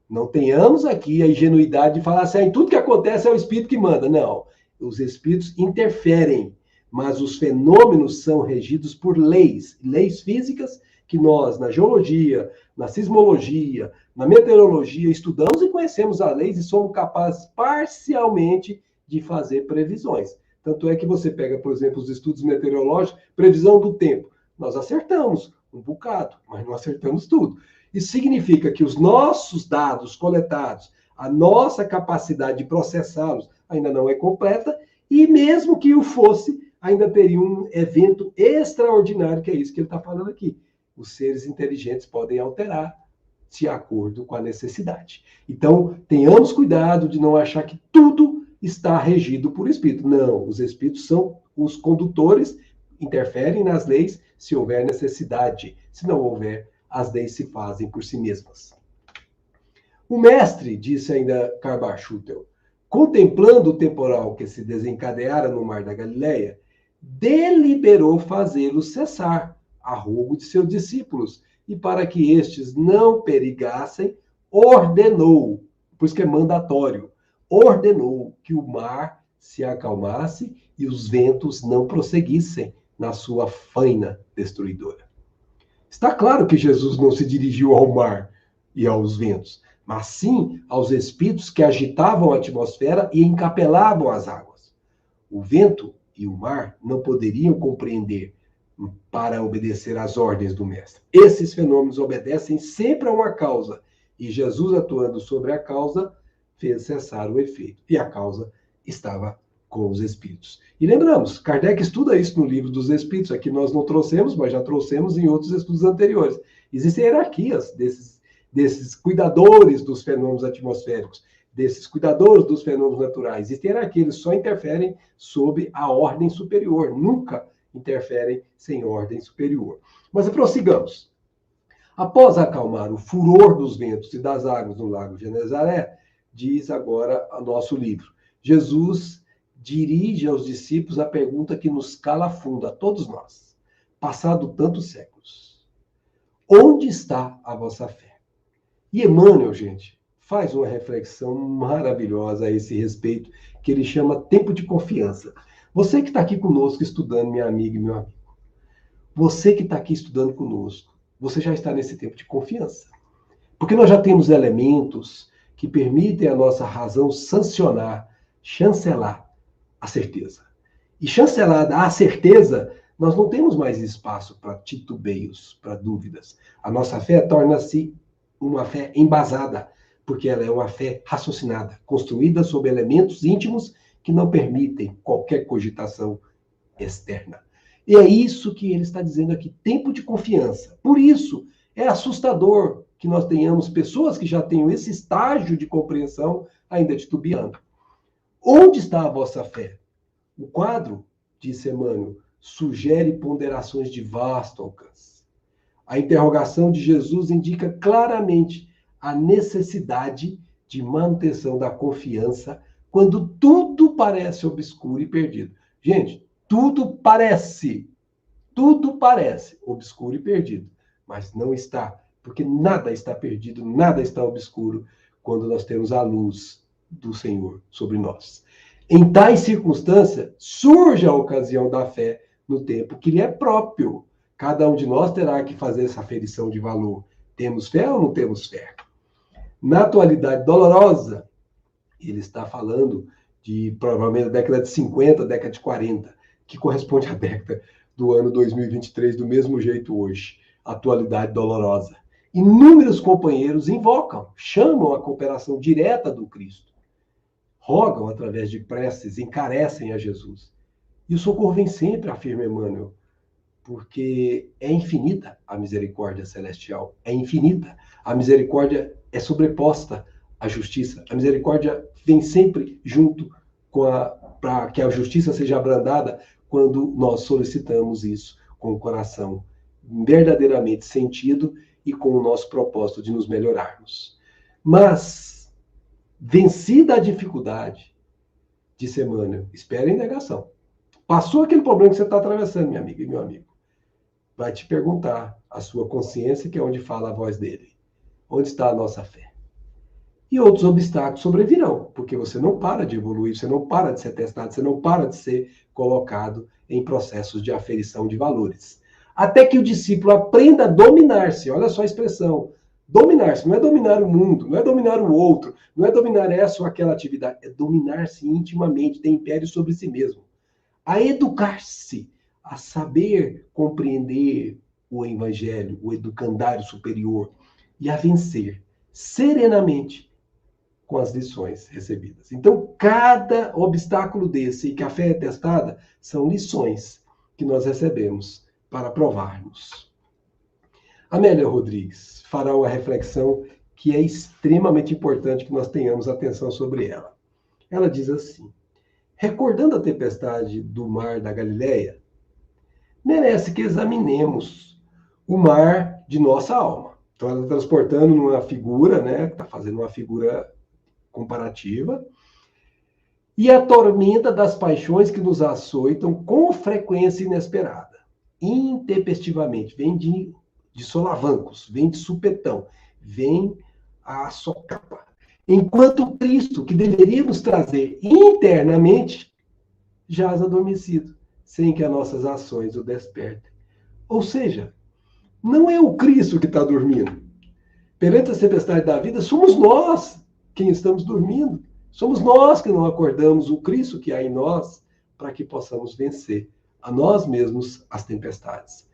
Não tenhamos aqui a ingenuidade de falar assim, tudo que acontece é o espírito que manda. Não, os espíritos interferem, mas os fenômenos são regidos por leis físicas que nós, na geologia, na sismologia, na meteorologia, estudamos e conhecemos as leis e somos capazes parcialmente de fazer previsões. Tanto é que você pega, por exemplo, os estudos meteorológicos, previsão do tempo. Nós acertamos um bocado, mas não acertamos tudo. Isso significa que os nossos dados coletados, a nossa capacidade de processá-los ainda não é completa, e mesmo que o fosse, ainda teria um evento extraordinário, que é isso que ele está falando aqui. Os seres inteligentes podem alterar de acordo com a necessidade. Então, tenhamos cuidado de não achar que tudo está regido por espírito. Não, os espíritos são os condutores, interferem nas leis se houver necessidade. Se não houver, as leis se fazem por si mesmas. O mestre, disse ainda Karl Schutter, contemplando o temporal que se desencadeara no mar da Galileia, deliberou fazê-lo cessar, a rogo de seus discípulos, e para que estes não perigassem, ordenou, por isso que é mandatório, ordenou que o mar se acalmasse e os ventos não prosseguissem na sua faina destruidora. Está claro que Jesus não se dirigiu ao mar e aos ventos, mas sim aos espíritos que agitavam a atmosfera e encapelavam as águas. O vento e o mar não poderiam compreender para obedecer às ordens do mestre. Esses fenômenos obedecem sempre a uma causa, e Jesus, atuando sobre a causa, fez cessar o efeito. E a causa estava com os espíritos. E lembramos, Kardec estuda isso no livro dos Espíritos, aqui nós não trouxemos, mas já trouxemos em outros estudos anteriores. Existem hierarquias desses cuidadores dos fenômenos atmosféricos, desses cuidadores dos fenômenos naturais. Existem hierarquias, eles só interferem sob a ordem superior, nunca interferem sem ordem superior. Mas prossigamos. Após acalmar o furor dos ventos e das águas no lago de Genezaré, diz agora o nosso livro, Jesus dirige aos discípulos a pergunta que nos cala fundo, a todos nós, passado tantos séculos. Onde está a vossa fé? E Emmanuel, gente, faz uma reflexão maravilhosa a esse respeito, que ele chama tempo de confiança. Você que está aqui conosco estudando, minha amiga e meu amigo, você que está aqui estudando conosco, você já está nesse tempo de confiança. Porque nós já temos elementos que permitem a nossa razão sancionar, chancelar a certeza. E chancelada a certeza, nós não temos mais espaço para titubeios, para dúvidas. A nossa fé torna-se uma fé embasada, porque ela é uma fé raciocinada, construída sobre elementos íntimos que não permitem qualquer cogitação externa. E é isso que ele está dizendo aqui, tempo de confiança. Por isso, é assustador que nós tenhamos pessoas que já tenham esse estágio de compreensão ainda titubeando. Onde está a vossa fé? O quadro, disse Emmanuel, sugere ponderações de vasto alcance. A interrogação de Jesus indica claramente a necessidade de manutenção da confiança quando tudo parece obscuro e perdido. Gente, tudo parece obscuro e perdido, mas não está, porque nada está perdido, nada está obscuro quando nós temos a luz do Senhor sobre nós. Em tais circunstâncias, surge a ocasião da fé no tempo que lhe é próprio. Cada um de nós terá que fazer essa aferição de valor. Temos fé ou não temos fé? Na atualidade dolorosa, ele está falando de, provavelmente, a década de 50, década de 40, que corresponde à década do ano 2023 do mesmo jeito hoje. Atualidade dolorosa. Inúmeros companheiros invocam, chamam a cooperação direta do Cristo. Rogam através de preces, encarecem a Jesus. E o socorro vem sempre, afirma Emmanuel, porque é infinita a misericórdia celestial, é infinita. A misericórdia é sobreposta à justiça. A misericórdia vem sempre junto para que a justiça seja abrandada quando nós solicitamos isso com o coração verdadeiramente sentido e com o nosso propósito de nos melhorarmos. Mas, vencida a dificuldade, disse Emmanuel, espere em negação. Passou aquele problema que você está atravessando, minha amiga e meu amigo. Vai te perguntar a sua consciência, que é onde fala a voz dele. Onde está a nossa fé? E outros obstáculos sobrevirão, porque você não para de evoluir, você não para de ser testado, você não para de ser colocado em processos de aferição de valores. Até que o discípulo aprenda a dominar-se, olha só a expressão, dominar-se, não é dominar o mundo, não é dominar o outro, não é dominar essa ou aquela atividade, é dominar-se intimamente, ter império sobre si mesmo. A educar-se, a saber compreender o evangelho, o educandário superior, e a vencer serenamente com as lições recebidas. Então, cada obstáculo desse, e que a fé é testada, são lições que nós recebemos para provarmos. Amélia Rodrigues fará uma reflexão que é extremamente importante que nós tenhamos atenção sobre ela. Ela diz assim: recordando a tempestade do mar da Galileia, merece que examinemos o mar de nossa alma. Então, ela está transportando numa figura, né? Está fazendo uma figura comparativa. E a tormenta das paixões que nos açoitam com frequência inesperada, intempestivamente, vem de solavancos, vem de supetão, vem a socapa. Enquanto Cristo, que deveria nos trazer internamente, jaz adormecido, sem que as nossas ações o despertem. Ou seja, não é o Cristo que está dormindo. Perante a tempestade da vida, somos nós quem estamos dormindo. Somos nós que não acordamos o Cristo que há em nós para que possamos vencer a nós mesmos as tempestades.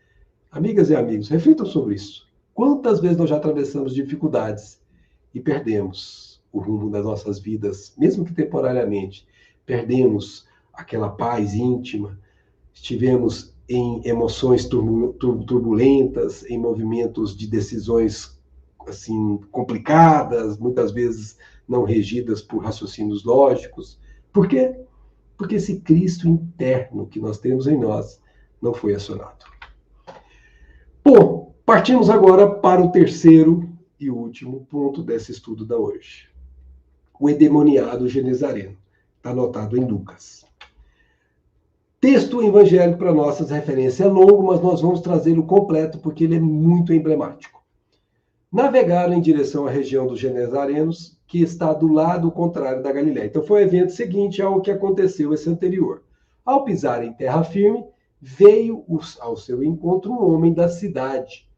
Amigas e amigos, reflitam sobre isso. Quantas vezes nós já atravessamos dificuldades e perdemos o rumo das nossas vidas, mesmo que temporariamente. Perdemos aquela paz íntima, estivemos em emoções turbulentas, em movimentos de decisões assim complicadas, muitas vezes não regidas por raciocínios lógicos. Por quê? Porque esse Cristo interno que nós temos em nós não foi acionado. Bom, partimos agora para o terceiro e último ponto desse estudo da hoje. O endemoniado genezareno. Está anotado em Lucas. Texto evangélico para nossas referências é longo, mas nós vamos trazê-lo completo porque ele é muito emblemático. Navegaram em direção à região dos Genezarenos, que está do lado contrário da Galiléia. Então foi o evento seguinte ao que aconteceu esse anterior. Ao pisar em terra firme, veio ao seu encontro um homem da cidade,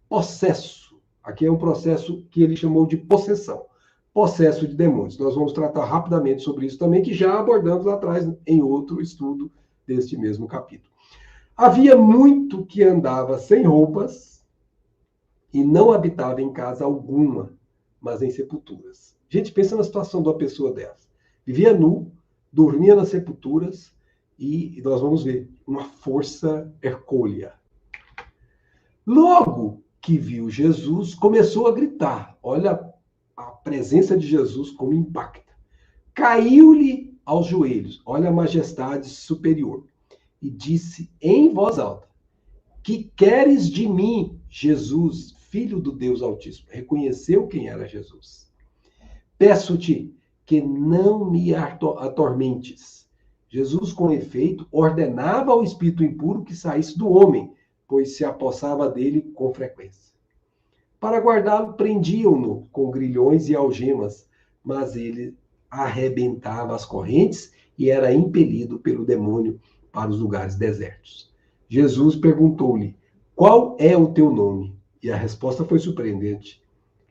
possesso. Aqui é um processo que ele chamou de possessão. Possesso de demônios. Nós vamos tratar rapidamente sobre isso também, que já abordamos lá atrás em outro estudo deste mesmo capítulo. Havia muito que andava sem roupas e não habitava em casa alguma, mas em sepulturas. Gente, pensa na situação de uma pessoa dessa. Vivia nu, dormia nas sepulturas e nós vamos ver uma força hercúlea. Logo que viu Jesus, começou a gritar. Olha a presença de Jesus como impacta. Caiu-lhe aos joelhos, olha a majestade superior, e disse em voz alta: que queres de mim, Jesus, filho do Deus Altíssimo? Reconheceu quem era Jesus. Peço-te que não me atormentes. Jesus, com efeito, ordenava ao espírito impuro que saísse do homem, pois se apossava dele com frequência. Para guardá-lo, prendiam-no com grilhões e algemas, mas ele arrebentava as correntes e era impelido pelo demônio para os lugares desertos. Jesus perguntou-lhe: qual é o teu nome? E a resposta foi surpreendente: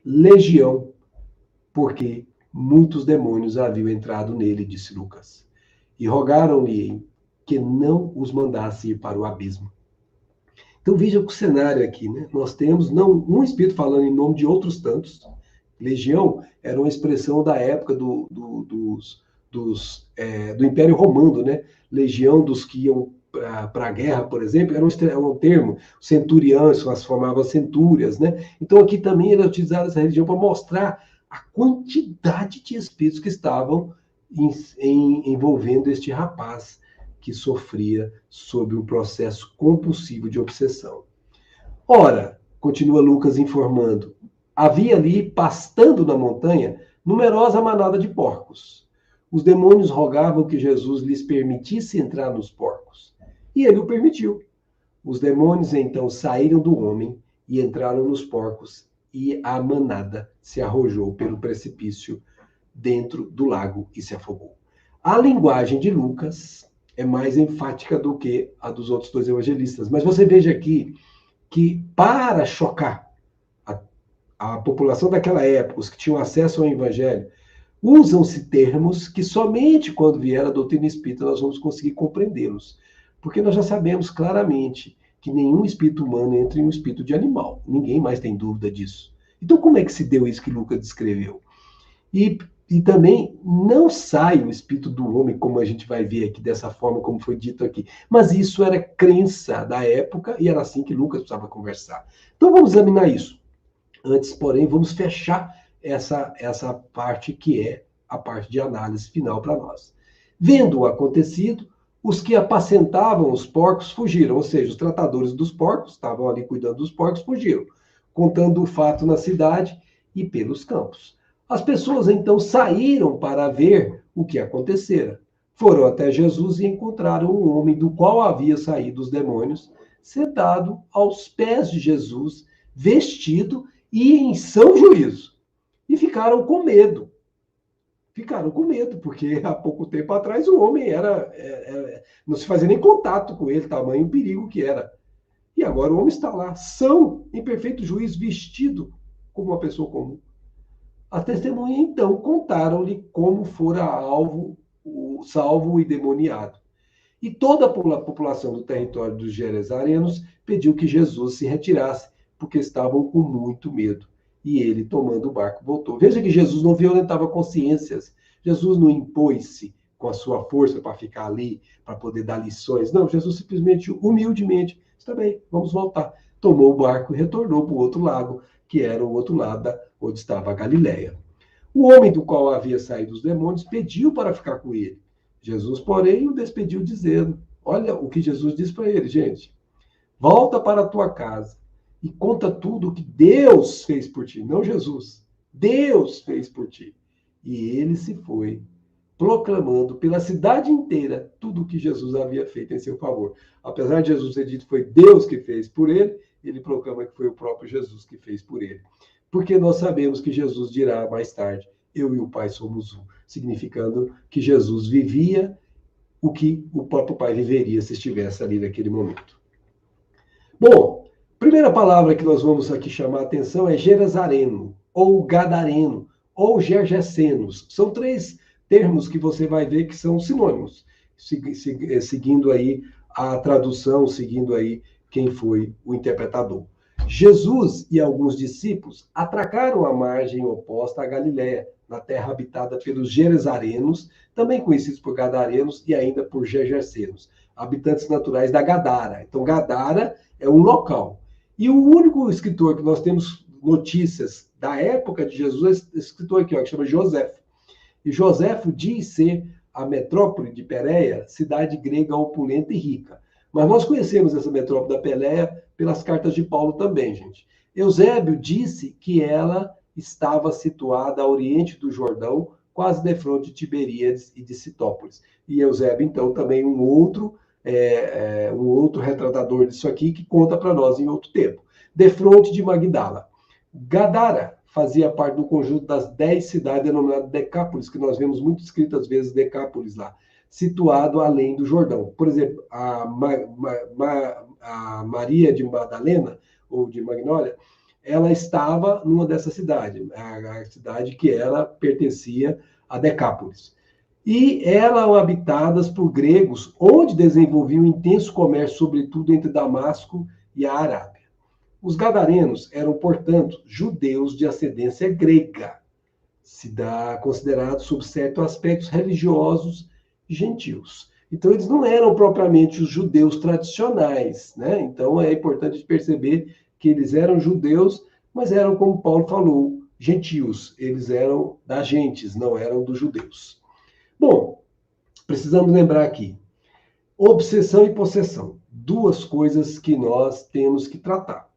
Legião, porque muitos demônios haviam entrado nele, disse Lucas. E rogaram-lhe que não os mandasse ir para o abismo. Então veja o cenário aqui, né? Nós temos não um espírito falando em nome de outros tantos. Legião era uma expressão da época do Império Romano, né? Legião dos que iam para a guerra, por exemplo, era um termo. Centuriões formavam centúrias, né? Então aqui também era utilizada essa religião para mostrar a quantidade de espíritos que estavam envolvendo este rapaz que sofria sob um processo compulsivo de obsessão. Ora, continua Lucas informando, havia ali, pastando na montanha, numerosa manada de porcos. Os demônios rogavam que Jesus lhes permitisse entrar nos porcos. E ele o permitiu. Os demônios então saíram do homem e entraram nos porcos, e a manada se arrojou pelo precipício dentro do lago e se afogou. A linguagem de Lucas é mais enfática do que a dos outros dois evangelistas. Mas você veja aqui que, para chocar a população daquela época, os que tinham acesso ao evangelho, usam-se termos que somente quando vier a doutrina espírita nós vamos conseguir compreendê-los. Porque nós já sabemos claramente que nenhum espírito humano entra em um espírito de animal. Ninguém mais tem dúvida disso. Então, como é que se deu isso que Lucas descreveu? E também não sai o espírito do homem, como a gente vai ver aqui, dessa forma como foi dito aqui. Mas isso era crença da época e era assim que Lucas precisava conversar. Então vamos examinar isso. Antes, porém, vamos fechar essa parte que é a parte de análise final para nós. Vendo o acontecido, os que apacentavam os porcos fugiram, ou seja, os tratadores dos porcos, estavam ali cuidando dos porcos, fugiram, contando o fato na cidade e pelos campos. As pessoas então saíram para ver o que acontecera. Foram até Jesus e encontraram um homem do qual havia saído os demônios, sentado aos pés de Jesus, vestido e em são juízo. E ficaram com medo. Ficaram com medo, porque há pouco tempo atrás o homem não se fazia nem contato com ele, tamanho perigo que era. E agora o homem está lá, são, em perfeito juízo, vestido como uma pessoa comum. A testemunha, então, contaram-lhe como fora salvo e demoniado. E toda a população do território dos Gerezarenos pediu que Jesus se retirasse, porque estavam com muito medo. E ele, tomando o barco, voltou. Veja que Jesus não violentava consciências. Jesus não impôs-se com a sua força para ficar ali, para poder dar lições. Não, Jesus simplesmente, humildemente, está bem, vamos voltar. Tomou o barco e retornou para o outro lago, que era o outro lado onde estava a Galileia. O homem do qual havia saído os demônios pediu para ficar com ele. Jesus, porém, o despediu dizendo, olha o que Jesus disse para ele, gente, volta para a tua casa e conta tudo o que Deus fez por ti, não Jesus. Deus fez por ti. E ele se foi, proclamando pela cidade inteira tudo o que Jesus havia feito em seu favor. Apesar de Jesus ter dito que foi Deus que fez por ele, ele proclama que foi o próprio Jesus que fez por ele. Porque nós sabemos que Jesus dirá mais tarde, eu e o Pai somos um, significando que Jesus vivia o que o próprio Pai viveria se estivesse ali naquele momento. Bom, a primeira palavra que nós vamos aqui chamar a atenção é Gerasareno, ou Gadareno, ou Gergesenos. São três termos que você vai ver que são sinônimos, seguindo aí a tradução, seguindo aí quem foi o interpretador. Jesus e alguns discípulos atracaram a margem oposta à Galiléia, na terra habitada pelos Gerezarenos, também conhecidos por Gadarenos e ainda por Gergesenos, habitantes naturais da Gadara. Então, Gadara é um local. E o único escritor que nós temos notícias da época de Jesus é esse escritor aqui, ó, que chama Joséfo. E Joséfo diz ser a metrópole de Pérea, cidade grega opulenta e rica. Mas nós conhecemos essa metrópole da Pérea pelas cartas de Paulo também, gente. Eusébio disse que ela estava situada a oriente do Jordão, quase defronte de Tiberíades e de Citópolis. E Eusébio, então, também um outro retratador disso aqui, que conta para nós em outro tempo. Defronte de Magdala. Gadara fazia parte do conjunto das 10 cidades denominadas Decápolis, que nós vemos muito escrito às vezes Decápolis lá, situado além do Jordão. Por exemplo, a Maria de Madalena, ou de Magnólia, ela estava numa dessas cidades, a cidade que ela pertencia a Decápolis. e eram habitadas por gregos, onde desenvolviam um intenso comércio, sobretudo entre Damasco e a Arábia. Os gadarenos eram, portanto, judeus de ascendência grega, se dá considerado sob certos aspectos religiosos gentios. Então, eles não eram propriamente os judeus tradicionais, né? Então, é importante perceber que eles eram judeus, mas eram, como Paulo falou, gentios. Eles eram das gentes, não eram dos judeus. Bom, precisamos lembrar aqui, obsessão e possessão, duas coisas que nós temos que tratar.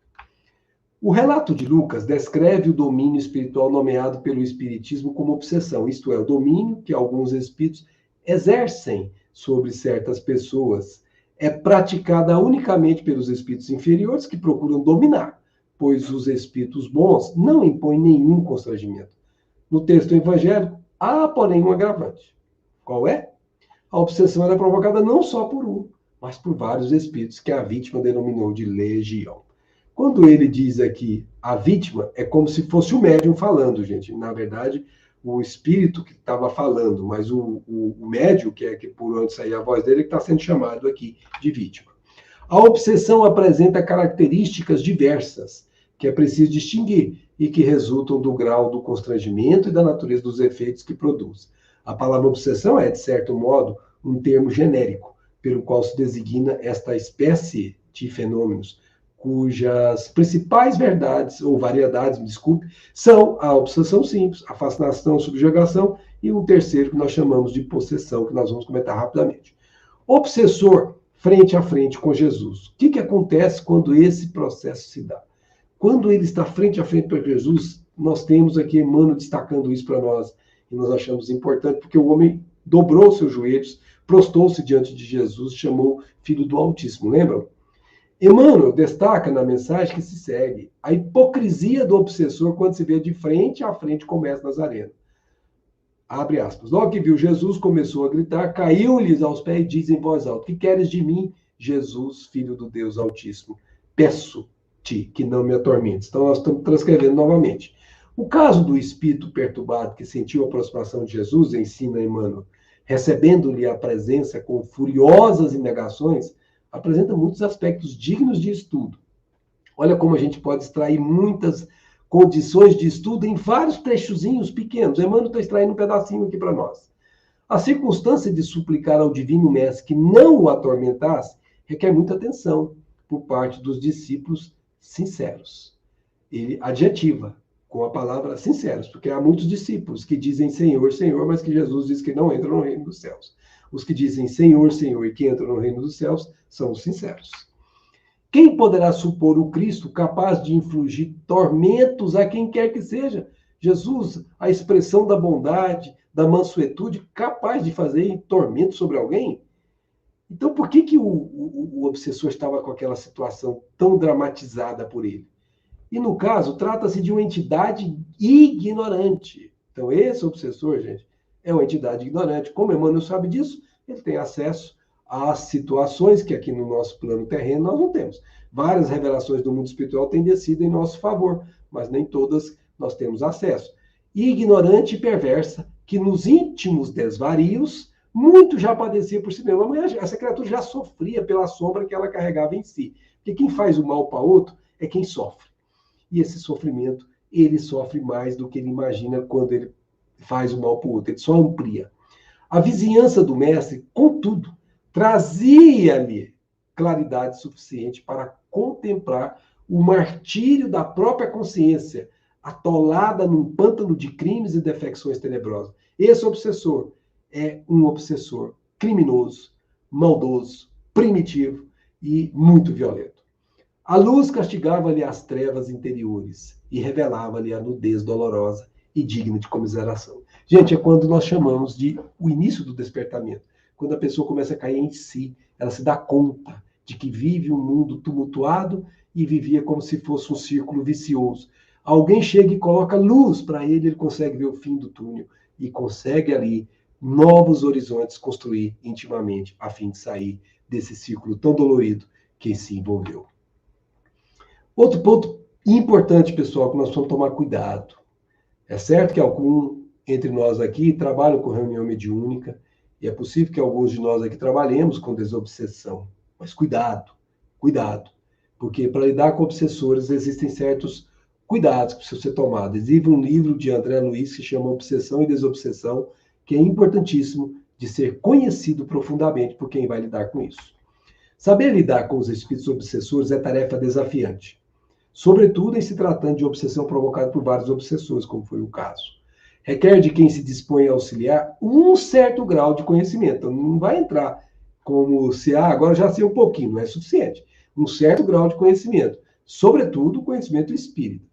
O relato de Lucas descreve o domínio espiritual nomeado pelo Espiritismo como obsessão, isto é, o domínio que alguns espíritos exercem sobre certas pessoas. É praticada unicamente pelos espíritos inferiores que procuram dominar, pois os espíritos bons não impõem nenhum constrangimento. No texto evangélico, há, porém, um agravante. Qual é? A obsessão era provocada não só por um, mas por vários espíritos que a vítima denominou de legião. Quando ele diz aqui a vítima, é como se fosse o médium falando, gente. Na verdade, o espírito que estava falando, mas o médium, que é que por onde saía a voz dele, que está sendo chamado aqui de vítima. A obsessão apresenta características diversas, que é preciso distinguir, e que resultam do grau do constrangimento e da natureza dos efeitos que produz. A palavra obsessão é, de certo modo, um termo genérico, pelo qual se designa esta espécie de fenômenos, cujas principais verdades, ou variedades, me desculpe, são a obsessão simples, a fascinação, a subjugação, e um terceiro que nós chamamos de possessão, que nós vamos comentar rapidamente. Obsessor frente a frente com Jesus. O que acontece quando esse processo se dá? Quando ele está frente a frente com Jesus, nós temos aqui Emmanuel destacando isso para nós, e nós achamos importante, porque o homem dobrou seus joelhos, prostou-se diante de Jesus, chamou Filho do Altíssimo, lembram? Emmanuel destaca na mensagem que se segue a hipocrisia do obsessor quando se vê de frente a frente com o mestre Nazareno. Abre aspas. Logo que viu Jesus, começou a gritar, caiu-lhes aos pés e diz em voz alta, que queres de mim, Jesus, Filho do Deus Altíssimo? Peço-te que não me atormentes. Então, nós estamos transcrevendo novamente. O caso do espírito perturbado que sentiu a aproximação de Jesus, ensina Emmanuel, recebendo-lhe a presença com furiosas indagações, apresenta muitos aspectos dignos de estudo. Olha como a gente pode extrair muitas condições de estudo em vários trechozinhos pequenos. Emmanuel está extraindo um pedacinho aqui para nós. A circunstância de suplicar ao Divino Mestre que não o atormentasse requer muita atenção por parte dos discípulos sinceros. Ele adjetiva com a palavra sinceros, porque há muitos discípulos que dizem Senhor, Senhor, mas que Jesus diz que não entram no reino dos céus. Os que dizem Senhor, Senhor e que entram no reino dos céus são os sinceros. Quem poderá supor o Cristo capaz de infligir tormentos a quem quer que seja? Jesus, a expressão da bondade, da mansuetude, capaz de fazer tormento sobre alguém? Então, por que o obsessor estava com aquela situação tão dramatizada por ele? E, no caso, trata-se de uma entidade ignorante. Então, esse obsessor, gente, é uma entidade ignorante. Como Emmanuel sabe disso, ele tem acesso às situações que aqui no nosso plano terreno nós não temos. Várias revelações do mundo espiritual têm descido em nosso favor, mas nem todas nós temos acesso. Ignorante e perversa, que nos íntimos desvarios, muito já padecia por si mesmo. Essa criatura já sofria pela sombra que ela carregava em si. Porque quem faz o mal para outro é quem sofre. E esse sofrimento, ele sofre mais do que ele imagina quando ele faz o mal para o outro. Ele só amplia. A vizinhança do mestre, contudo, trazia-lhe claridade suficiente para contemplar o martírio da própria consciência, atolada num pântano de crimes e defecções tenebrosas. Esse obsessor é um obsessor criminoso, maldoso, primitivo e muito violento. A luz castigava-lhe as trevas interiores e revelava-lhe a nudez dolorosa e digna de comiseração. Gente, é quando nós chamamos de o início do despertamento. Quando a pessoa começa a cair em si, ela se dá conta de que vive um mundo tumultuado e vivia como se fosse um círculo vicioso. Alguém chega e coloca luz para ele, ele consegue ver o fim do túnel e consegue ali novos horizontes construir intimamente a fim de sair desse círculo tão dolorido que se envolveu. Outro ponto importante, pessoal, que nós precisamos tomar cuidado. É certo que algum entre nós aqui trabalham com reunião mediúnica, e é possível que alguns de nós aqui trabalhemos com desobsessão. Mas cuidado, cuidado, porque para lidar com obsessores existem certos cuidados que precisam ser tomados. Existe um livro de André Luiz que se chama Obsessão e Desobsessão, que é importantíssimo de ser conhecido profundamente por quem vai lidar com isso. Saber lidar com os espíritos obsessores é tarefa desafiante, sobretudo em se tratando de obsessão provocada por vários obsessores, como foi o caso. Requer de quem se dispõe a auxiliar um certo grau de conhecimento. Então, não vai entrar como se, agora já sei um pouquinho, não é suficiente. Um certo grau de conhecimento, sobretudo conhecimento espírita.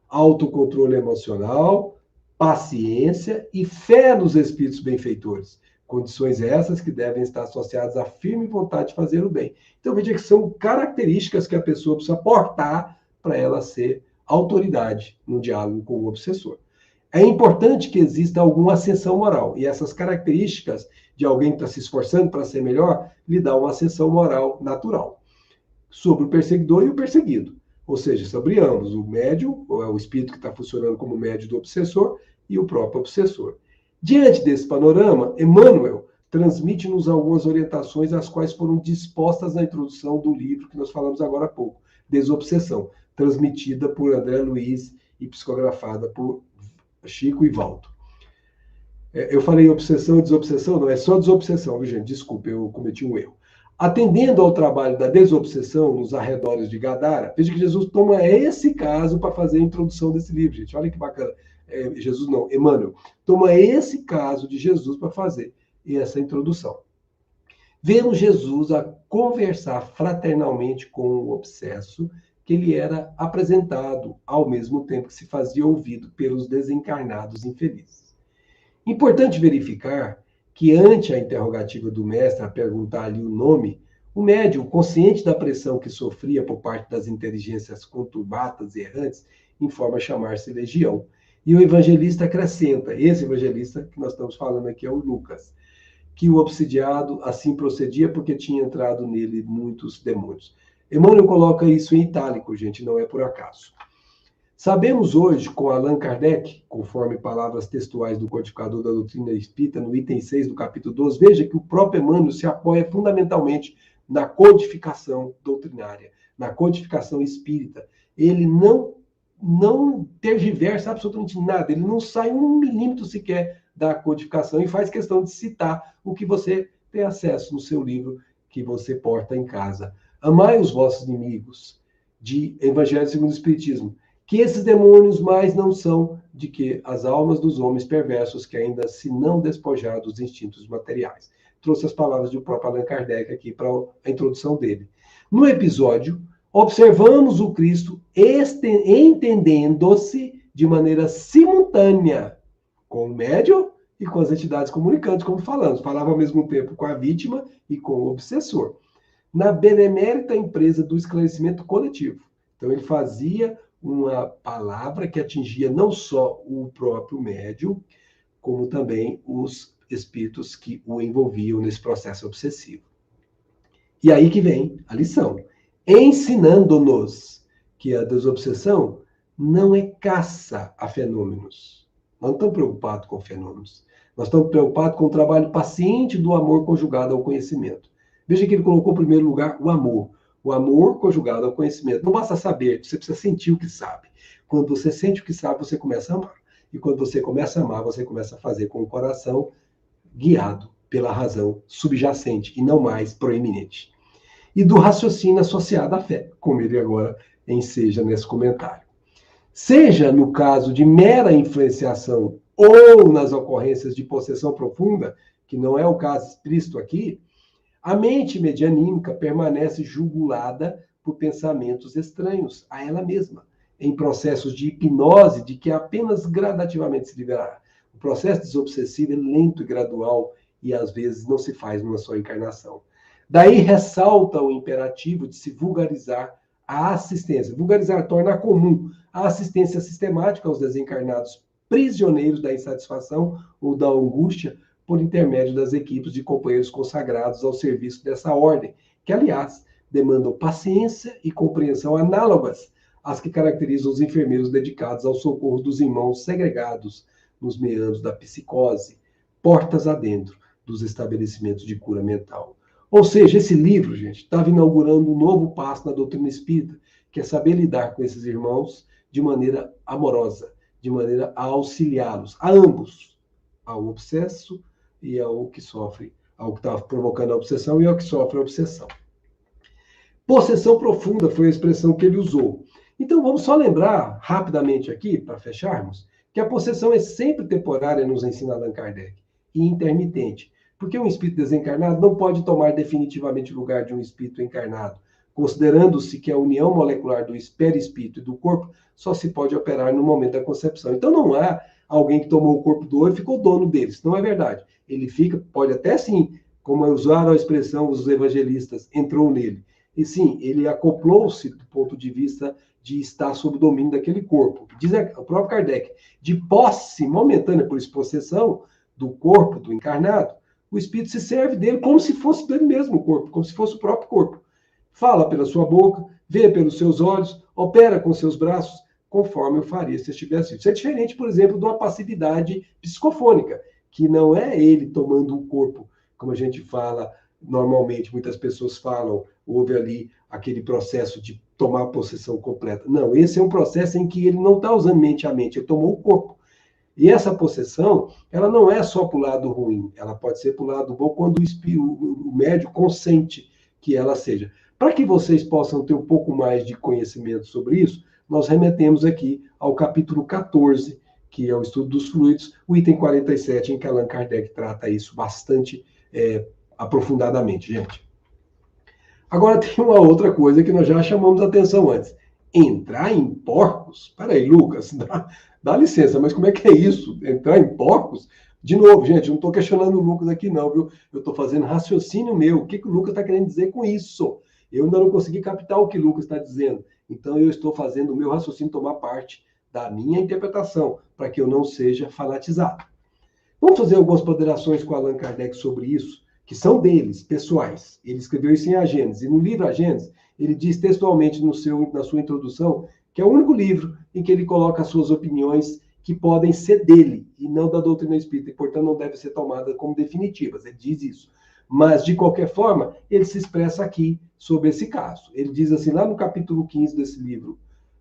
Autocontrole emocional, paciência e fé nos espíritos benfeitores. Condições essas que devem estar associadas à firme vontade de fazer o bem. Então, veja que são características que a pessoa precisa portar para ela ser autoridade no diálogo com o obsessor. É importante que exista alguma ascensão moral, e essas características de alguém que está se esforçando para ser melhor, lhe dá uma ascensão moral natural sobre o perseguidor e o perseguido. Ou seja, sobre ambos, o médium, ou é o espírito que está funcionando como médium do obsessor, e o próprio obsessor. Diante desse panorama, Emmanuel transmite-nos algumas orientações as quais foram dispostas na introdução do livro que nós falamos agora há pouco, Desobsessão, transmitida por André Luiz e psicografada por Chico e Valdo. Eu falei obsessão e desobsessão, não é só desobsessão, viu, gente? Desculpe, eu cometi um erro. Atendendo ao trabalho da desobsessão nos arredores de Gadara, veja que Jesus toma esse caso para fazer a introdução desse livro, gente. Olha que bacana. Jesus não, Emmanuel, toma esse caso de Jesus para fazer essa introdução. Vemos Jesus a conversar fraternalmente com o obsesso, que ele era apresentado ao mesmo tempo que se fazia ouvido pelos desencarnados infelizes. Importante verificar que, ante a interrogativa do mestre a perguntar ali o nome, o médium, consciente da pressão que sofria por parte das inteligências conturbadas e errantes, informa chamar-se Legião. E o evangelista acrescenta, esse evangelista que nós estamos falando aqui é o Lucas, que o obsidiado assim procedia porque tinha entrado nele muitos demônios. Emmanuel coloca isso em itálico, gente, não é por acaso. Sabemos hoje, com Allan Kardec, conforme palavras textuais do codificador da doutrina espírita, no item 6 do capítulo 12, veja que o próprio Emmanuel se apoia fundamentalmente na codificação doutrinária, na codificação espírita. Ele não tergiversa absolutamente nada, ele não sai 1 milímetro sequer da codificação e faz questão de citar o que você tem acesso no seu livro que você porta em casa. Amai os vossos inimigos, de Evangelho segundo o Espiritismo, que esses demônios mais não são de que as almas dos homens perversos que ainda se não despojaram dos instintos materiais. Trouxe as palavras do próprio Allan Kardec aqui para a introdução dele. No episódio, observamos o Cristo entendendo-se de maneira simultânea com o médium e com as entidades comunicantes, como falamos. Falava ao mesmo tempo com a vítima e com o obsessor, na benemérita empresa do esclarecimento coletivo. Então, ele fazia uma palavra que atingia não só o próprio médium, como também os espíritos que o envolviam nesse processo obsessivo. E aí que vem a lição, ensinando-nos que a desobsessão não é caça a fenômenos. Nós não estamos preocupados com fenômenos. Nós estamos preocupados com o trabalho paciente do amor conjugado ao conhecimento. Veja que ele colocou em primeiro lugar o amor. O amor conjugado ao conhecimento. Não basta saber, você precisa sentir o que sabe. Quando você sente o que sabe, você começa a amar. E quando você começa a amar, você começa a fazer com o coração guiado pela razão subjacente e não mais proeminente. E do raciocínio associado à fé, como ele agora enseja nesse comentário. Seja no caso de mera influenciação ou nas ocorrências de possessão profunda, que não é o caso explícito aqui, a mente medianímica permanece jugulada por pensamentos estranhos a ela mesma, em processos de hipnose de que apenas gradativamente se liberará. O processo desobsessivo é lento e gradual e às vezes não se faz numa só encarnação. Daí ressalta o imperativo de se vulgarizar a assistência. Vulgarizar torna comum a assistência sistemática aos desencarnados prisioneiros da insatisfação ou da angústia por intermédio das equipes de companheiros consagrados ao serviço dessa ordem, que, aliás, demandam paciência e compreensão análogas às que caracterizam os enfermeiros dedicados ao socorro dos irmãos segregados nos meandros da psicose, portas adentro dos estabelecimentos de cura mental. Ou seja, esse livro, gente, estava inaugurando um novo passo na doutrina espírita, que é saber lidar com esses irmãos de maneira amorosa, de maneira a auxiliá-los, a ambos, ao obsesso e ao que sofre, ao que está provocando a obsessão e ao que sofre a obsessão. Possessão profunda foi a expressão que ele usou. Então vamos só lembrar rapidamente aqui, para fecharmos, que a possessão é sempre temporária, nos ensina Allan Kardec, e intermitente. Porque um espírito desencarnado não pode tomar definitivamente o lugar de um espírito encarnado, considerando-se que a união molecular do perispírito e do corpo só se pode operar no momento da concepção. Então não há alguém que tomou o corpo do outro e ficou dono deles. Não é verdade. Ele fica, pode até sim, como usaram a expressão os evangelistas, entrou nele. E sim, ele acoplou-se do ponto de vista de estar sob o domínio daquele corpo. Diz o próprio Kardec, de posse momentânea por possessão do corpo, do encarnado, o espírito se serve dele como se fosse dele mesmo o corpo, como se fosse o próprio corpo. Fala pela sua boca, vê pelos seus olhos, opera com seus braços, conforme eu faria se estivesse. Isso é diferente, por exemplo, de uma passividade psicofônica, que não é ele tomando o corpo, como a gente fala normalmente, muitas pessoas falam, houve ali aquele processo de tomar possessão completa. Não, esse é um processo em que ele não está usando mente a mente, ele tomou o corpo. E essa possessão, ela não é só para o lado ruim, ela pode ser para o lado bom quando o médium consente que ela seja. Para que vocês possam ter um pouco mais de conhecimento sobre isso, nós remetemos aqui ao capítulo 14, que é o estudo dos fluidos, o item 47, em que Allan Kardec trata isso bastante aprofundadamente, gente. Agora tem uma outra coisa que nós já chamamos a atenção antes. Entrar em porcos? Peraí, Lucas, dá licença, mas como é que é isso? Entrar em porcos? De novo, gente, eu não estou questionando o Lucas aqui não, viu? Eu estou fazendo raciocínio meu. O que o Lucas está querendo dizer com isso? Eu ainda não consegui captar o que o Lucas está dizendo. Então eu estou fazendo o meu raciocínio tomar parte da minha interpretação, para que eu não seja fanatizado. Vamos fazer algumas ponderações com Allan Kardec sobre isso, que são deles, pessoais. Ele escreveu isso em A Gênese. E no livro A Gênese, ele diz textualmente na sua introdução que é o único livro em que ele coloca as suas opiniões que podem ser dele e não da doutrina espírita, e, portanto, não devem ser tomadas como definitivas. Ele diz isso. Mas, de qualquer forma, ele se expressa aqui sobre esse caso. Ele diz assim, lá no capítulo 15 desse livro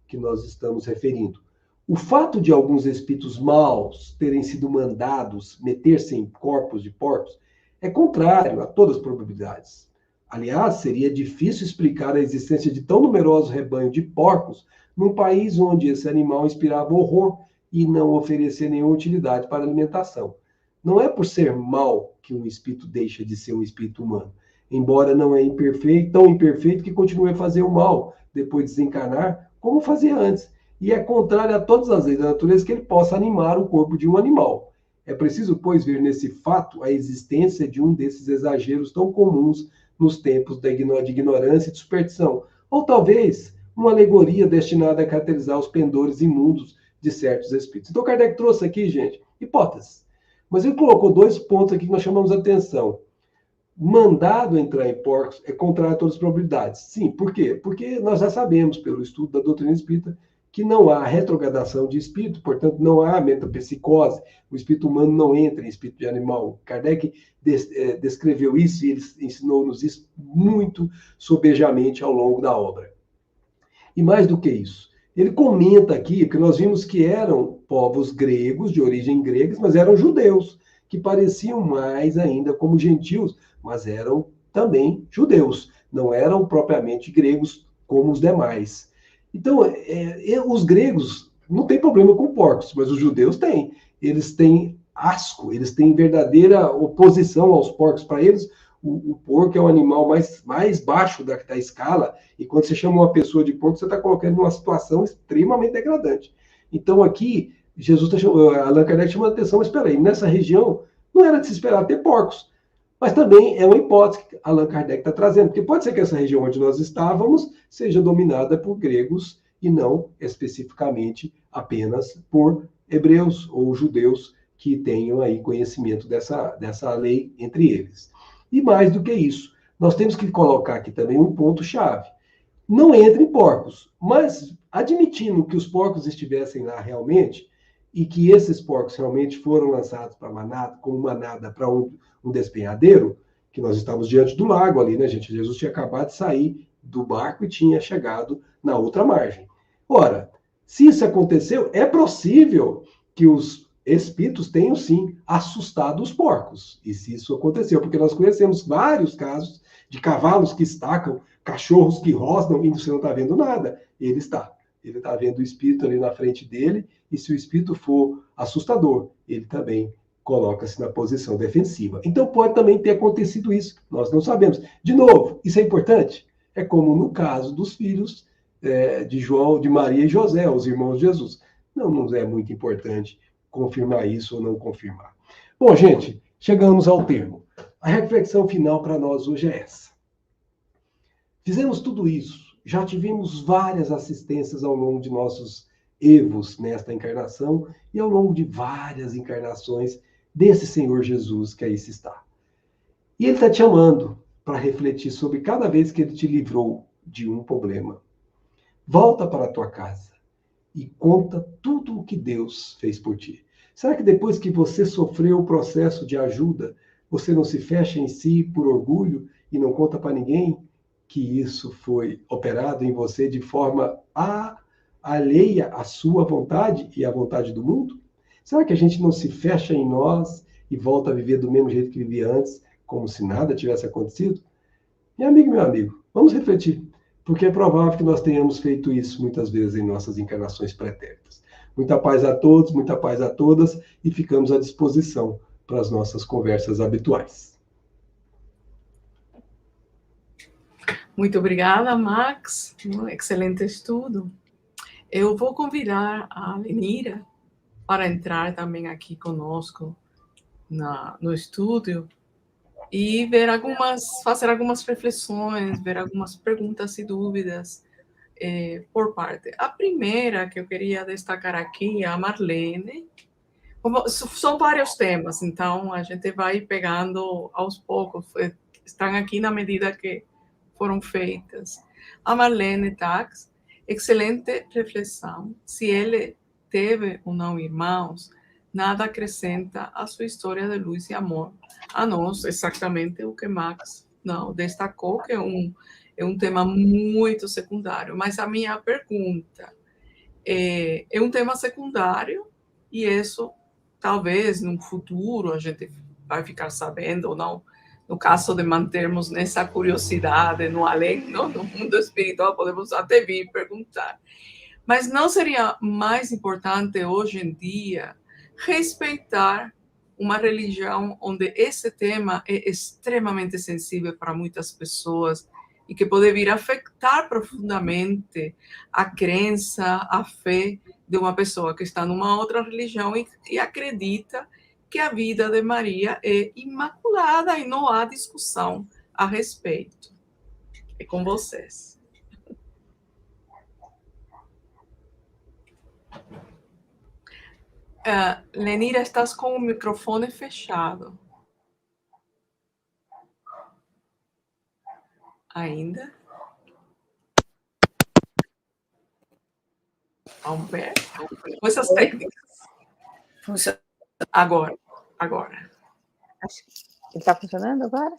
que nós estamos referindo: o fato de alguns espíritos maus terem sido mandados meter-se em corpos de porcos é contrário a todas as probabilidades. Aliás, seria difícil explicar a existência de tão numeroso rebanho de porcos num país onde esse animal inspirava horror e não oferecia nenhuma utilidade para a alimentação. Não é por ser mau que um espírito deixa de ser um espírito humano, embora não é imperfeito, tão imperfeito que continue a fazer o mal depois de desencarnar, como fazia antes. E é contrário a todas as leis da natureza que ele possa animar o corpo de um animal. É preciso, pois, ver nesse fato a existência de um desses exageros tão comuns nos tempos de ignorância e de superstição, ou talvez uma alegoria destinada a caracterizar os pendores imundos de certos espíritos. Então, Kardec trouxe aqui, gente, hipóteses. Mas ele colocou dois pontos aqui que nós chamamos a atenção. Mandado entrar em porcos é contrário a todas as probabilidades. Sim, por quê? Porque nós já sabemos, pelo estudo da doutrina espírita, que não há retrogradação de espírito, portanto, não há metapsicose, o espírito humano não entra em espírito de animal. Kardec descreveu isso e ele ensinou-nos isso muito sobejamente ao longo da obra. E mais do que isso, ele comenta aqui, que nós vimos que eram povos gregos, de origem grega, mas eram judeus, que pareciam mais ainda como gentios, mas eram também judeus, não eram propriamente gregos como os demais. Então, os gregos não têm problema com porcos, mas os judeus têm. Eles têm asco, eles têm verdadeira oposição aos porcos. Para eles, o porco é o animal mais baixo da escala, e quando você chama uma pessoa de porco, você está colocando numa situação extremamente degradante. Então, aqui, Allan Kardec chama a atenção, mas espera aí, nessa região, não era de se esperar ter porcos. Mas também é uma hipótese que Allan Kardec está trazendo, porque pode ser que essa região onde nós estávamos seja dominada por gregos e não especificamente apenas por hebreus ou judeus que tenham aí conhecimento dessa lei entre eles. E mais do que isso, nós temos que colocar aqui também um ponto-chave. Não entre em porcos, mas admitindo que os porcos estivessem lá realmente, e que esses porcos realmente foram lançados para manada, como manada para um despenhadeiro, que nós estávamos diante do lago ali, né, gente? Jesus tinha acabado de sair do barco e tinha chegado na outra margem. Ora, se isso aconteceu, é possível que os espíritos tenham sim assustado os porcos. E se isso aconteceu, porque nós conhecemos vários casos de cavalos que estacam, cachorros que rosnam e você não está vendo nada. Ele está. Ele está vendo o espírito ali na frente dele, e se o espírito for assustador, ele também coloca-se na posição defensiva. Então pode também ter acontecido isso, nós não sabemos. De novo, isso é importante? É como no caso dos filhos de João, de Maria e José, os irmãos de Jesus. Não nos é muito importante confirmar isso ou não confirmar. Bom, gente, chegamos ao termo. A reflexão final para nós hoje é essa. Fizemos tudo isso, já tivemos várias assistências ao longo de nossos evos nesta encarnação e ao longo de várias encarnações desse Senhor Jesus que aí se está. E Ele está te chamando para refletir sobre cada vez que Ele te livrou de um problema. Volta para a tua casa e conta tudo o que Deus fez por ti. Será que depois que você sofreu o processo de ajuda, você não se fecha em si por orgulho e não conta para ninguém que isso foi operado em você de forma alheia à sua vontade e à vontade do mundo? Será que a gente não se fecha em nós e volta a viver do mesmo jeito que vivia antes, como se nada tivesse acontecido? Minha amiga e meu amigo, vamos refletir, porque é provável que nós tenhamos feito isso muitas vezes em nossas encarnações pretéritas. Muita paz a todos, muita paz a todas, e ficamos à disposição para as nossas conversas habituais. Muito obrigada, Max. Um excelente estudo. Eu vou convidar a Lenira para entrar também aqui conosco no estúdio e fazer algumas reflexões, ver algumas perguntas e dúvidas por parte. A primeira que eu queria destacar aqui é a Marlene. São vários temas, então a gente vai pegando aos poucos, estão aqui na medida que foram feitas. A Marlene Tax, excelente reflexão. Se ele teve ou não irmãos, nada acrescenta a sua história de luz e amor a nós, exatamente o que Max não destacou, que é um tema muito secundário. Mas a minha pergunta é um tema secundário, e isso talvez no futuro a gente vai ficar sabendo ou não. No caso de mantermos nessa curiosidade, no além, no mundo espiritual, podemos até vir perguntar. Mas não seria mais importante hoje em dia respeitar uma religião onde esse tema é extremamente sensível para muitas pessoas e que pode vir a afetar profundamente a crença, a fé de uma pessoa que está numa outra religião e acredita que a vida de Maria é imaculada e não há discussão a respeito. É com vocês. Lenira, estás com o microfone fechado. Ainda? Vamos ver. Coisas técnicas. Funciona. Agora. Acho que ele está funcionando agora?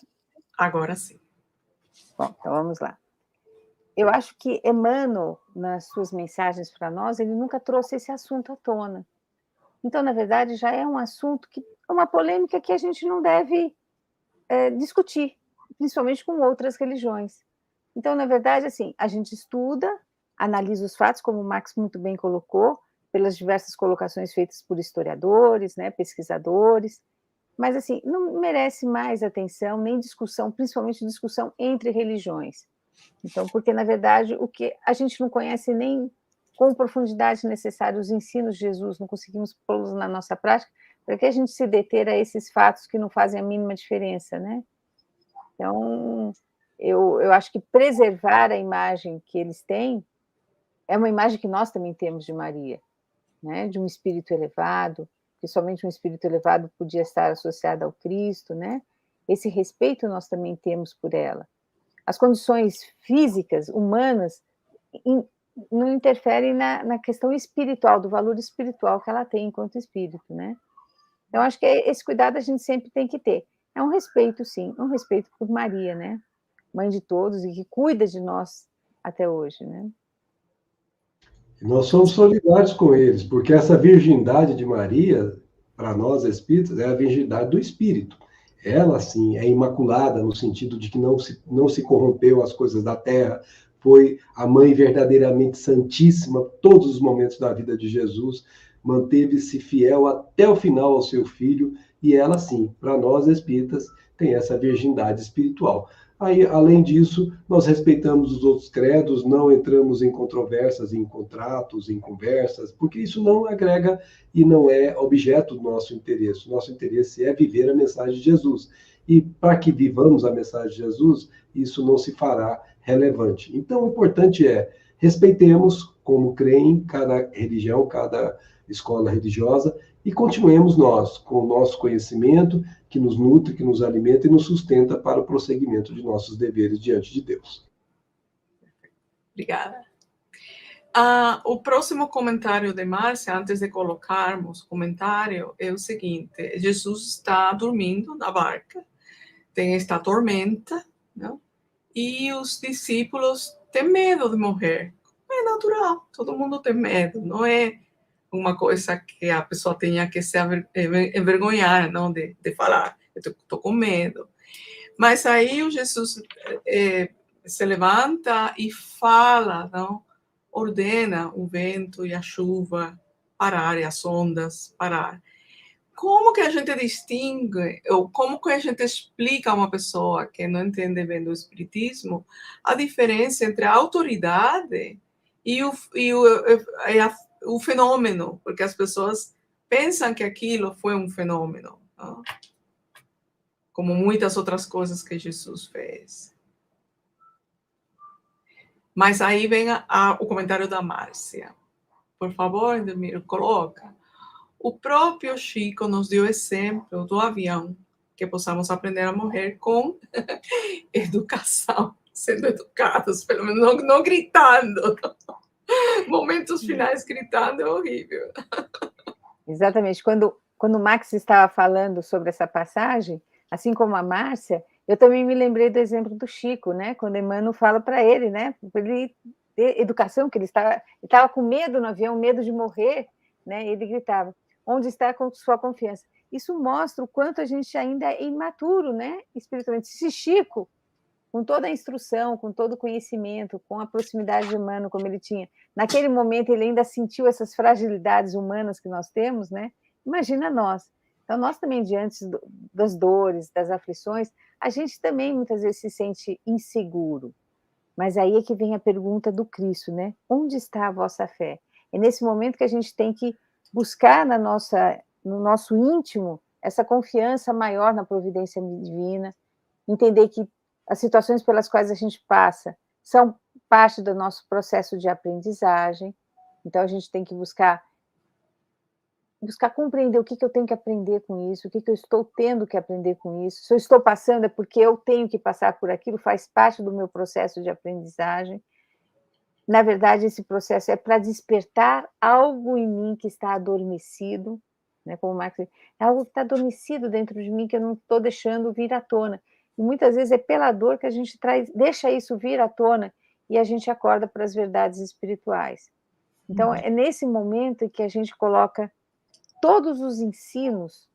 Agora sim. Bom, então vamos lá. Eu acho que Emmanuel, nas suas mensagens para nós, ele nunca trouxe esse assunto à tona. Então, na verdade, já é um assunto que é uma polêmica que a gente não deve discutir, principalmente com outras religiões. Então, na verdade, assim, a gente estuda, analisa os fatos, como o Max muito bem colocou, pelas diversas colocações feitas por historiadores, né, pesquisadores, mas, assim, não merece mais atenção, nem discussão, principalmente discussão entre religiões. Então, porque, na verdade, o que a gente não conhece nem com profundidade necessária os ensinos de Jesus, não conseguimos pô-los na nossa prática, para que a gente se deter a esses fatos que não fazem a mínima diferença, né? Então, eu acho que preservar a imagem que eles têm é uma imagem que nós também temos de Maria, né? De um espírito elevado, que somente um espírito elevado podia estar associado ao Cristo, né? Esse respeito nós também temos por ela. As condições físicas, humanas, não interfere na questão espiritual, do valor espiritual que ela tem enquanto espírito, né? Então, acho que esse cuidado a gente sempre tem que ter. É um respeito, sim, um respeito por Maria, né? Mãe de todos e que cuida de nós até hoje, né? E nós somos solidários com eles, porque essa virgindade de Maria, para nós espíritas, é a virgindade do espírito. Ela, sim, é imaculada no sentido de que não se corrompeu as coisas da terra, foi a mãe verdadeiramente santíssima todos os momentos da vida de Jesus, manteve-se fiel até o final ao seu filho, e ela, sim, para nós espíritas, tem essa virgindade espiritual. Aí, além disso, nós respeitamos os outros credos, não entramos em controvérsias, em contratos, em conversas, porque isso não agrega e não é objeto do nosso interesse. O nosso interesse é viver a mensagem de Jesus. E para que vivamos a mensagem de Jesus, isso não se fará relevante. Então, o importante é respeitemos como creem cada religião, cada escola religiosa, e continuemos nós, com o nosso conhecimento, que nos nutre, que nos alimenta e nos sustenta para o prosseguimento de nossos deveres diante de Deus. Obrigada. O próximo comentário de Márcia, antes de colocarmos o comentário, é o seguinte: Jesus está dormindo na barca, tem esta tormenta, não? E os discípulos têm medo de morrer. É natural, todo mundo tem medo, não é uma coisa que a pessoa tenha que se envergonhar, não, de falar, eu estou com medo. Mas aí o Jesus se levanta e fala, não? Ordena o vento e a chuva parar, e as ondas parar. Como que a gente distingue, ou como que a gente explica a uma pessoa que não entende bem do espiritismo, a diferença entre a autoridade e o fenômeno? Porque as pessoas pensam que aquilo foi um fenômeno, não? Como muitas outras coisas que Jesus fez. Mas aí vem o comentário da Márcia. Por favor, Edelmiro, coloca. O próprio Chico nos deu exemplo do avião, que possamos aprender a morrer com educação, sendo educados, pelo menos não gritando. Momentos finais gritando é horrível. Exatamente. Quando o Max estava falando sobre essa passagem, assim como a Márcia, eu também me lembrei do exemplo do Chico, né? Quando Emmanuel fala para ele, né? Para ele ter educação, que ele estava com medo no avião, medo de morrer, né? Ele gritava: onde está a sua confiança? Isso mostra o quanto a gente ainda é imaturo, né? Espiritualmente. Se Chico, com toda a instrução, com todo o conhecimento, com a proximidade humana como ele tinha, naquele momento ele ainda sentiu essas fragilidades humanas que nós temos, né? Imagina nós. Então, nós também, diante das dores, das aflições, a gente também muitas vezes se sente inseguro. Mas aí é que vem a pergunta do Cristo, né? Onde está a vossa fé? É nesse momento que a gente tem que buscar no nosso íntimo essa confiança maior na providência divina, entender que as situações pelas quais a gente passa são parte do nosso processo de aprendizagem. Então, a gente tem que buscar compreender o que eu tenho que aprender com isso, o que eu estou tendo que aprender com isso. Se eu estou passando é porque eu tenho que passar por aquilo, faz parte do meu processo de aprendizagem. Na verdade, esse processo é para despertar algo em mim que está adormecido, né? Como o Marx diz, é algo que está adormecido dentro de mim que eu não estou deixando vir à tona. E muitas vezes é pela dor que a gente deixa isso vir à tona e a gente acorda para as verdades espirituais. Então, é nesse momento que a gente coloca todos os ensinos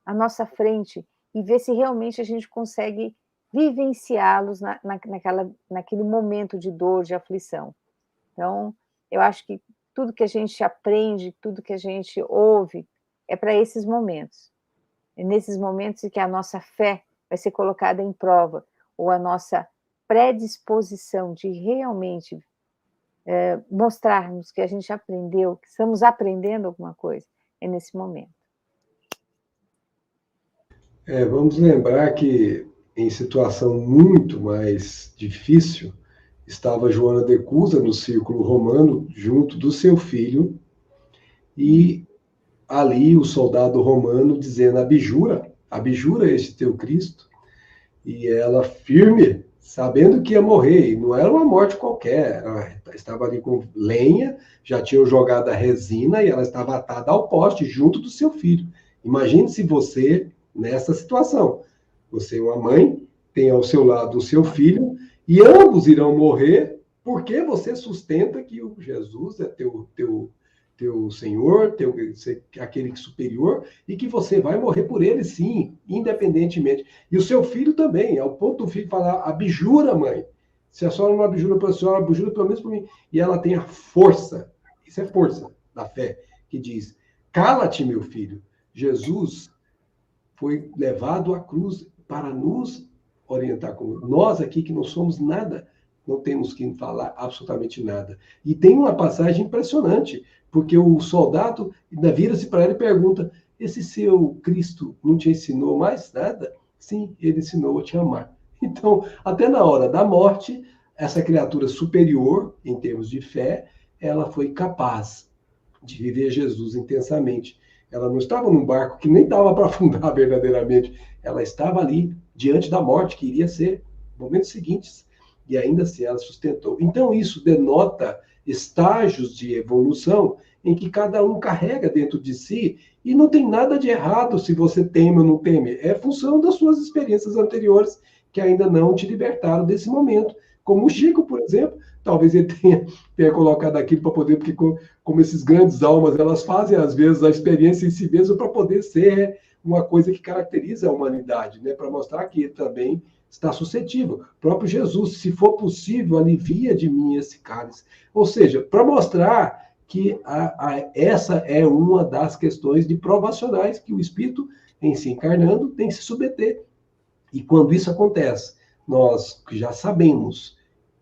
à nossa frente e ver se realmente a gente consegue vivenciá-los naquele momento de dor, de aflição. Então, eu acho que tudo que a gente aprende, tudo que a gente ouve, é para esses momentos. É nesses momentos em que a nossa fé vai ser colocada em prova, ou a nossa predisposição de realmente mostrarmos que a gente aprendeu, que estamos aprendendo alguma coisa, é nesse momento. Vamos lembrar que em situação muito mais difícil estava Joana de Cusa no círculo romano, junto do seu filho, e ali o soldado romano dizendo: abjura este teu Cristo, e ela firme, sabendo que ia morrer, e não era uma morte qualquer, ela estava ali com lenha, já tinham jogado a resina e ela estava atada ao poste junto do seu filho. Imagine se você, nessa situação, você é uma mãe, tem ao seu lado o seu filho, e ambos irão morrer, porque você sustenta que o Jesus é teu Senhor, aquele superior, e que você vai morrer por ele, sim, independentemente. E o seu filho também, ao ponto do filho falar, abjura, mãe. Se a senhora não abjura para a senhora, abjura pelo menos para mim. E ela tem a força, isso é força da fé, que diz, cala-te, meu filho. Jesus foi levado à cruz para nos orientar. Nós aqui que não somos nada, não temos que falar absolutamente nada. E tem uma passagem impressionante, porque o soldado ainda vira-se para ela e pergunta, esse seu Cristo não te ensinou mais nada? Sim, ele ensinou a te amar. Então, até na hora da morte, essa criatura superior, em termos de fé, ela foi capaz de viver Jesus intensamente. Ela não estava num barco que nem dava para afundar verdadeiramente. Ela estava ali, diante da morte, que iria ser momentos seguintes. E ainda assim ela sustentou. Então isso denota estágios de evolução em que cada um carrega dentro de si e não tem nada de errado se você teme ou não teme. É função das suas experiências anteriores que ainda não te libertaram desse momento. Como o Chico, por exemplo, talvez ele tenha colocado aquilo para poder, porque como esses grandes almas, elas fazem às vezes a experiência em si mesmo para poder ser uma coisa que caracteriza a humanidade, né? Para mostrar que ele também está suscetível. O próprio Jesus, se for possível, alivia de mim esse cálice. Ou seja, para mostrar que essa é uma das questões de provacionais que o Espírito, em se encarnando, tem que se submeter. E quando isso acontece, nós que já sabemos,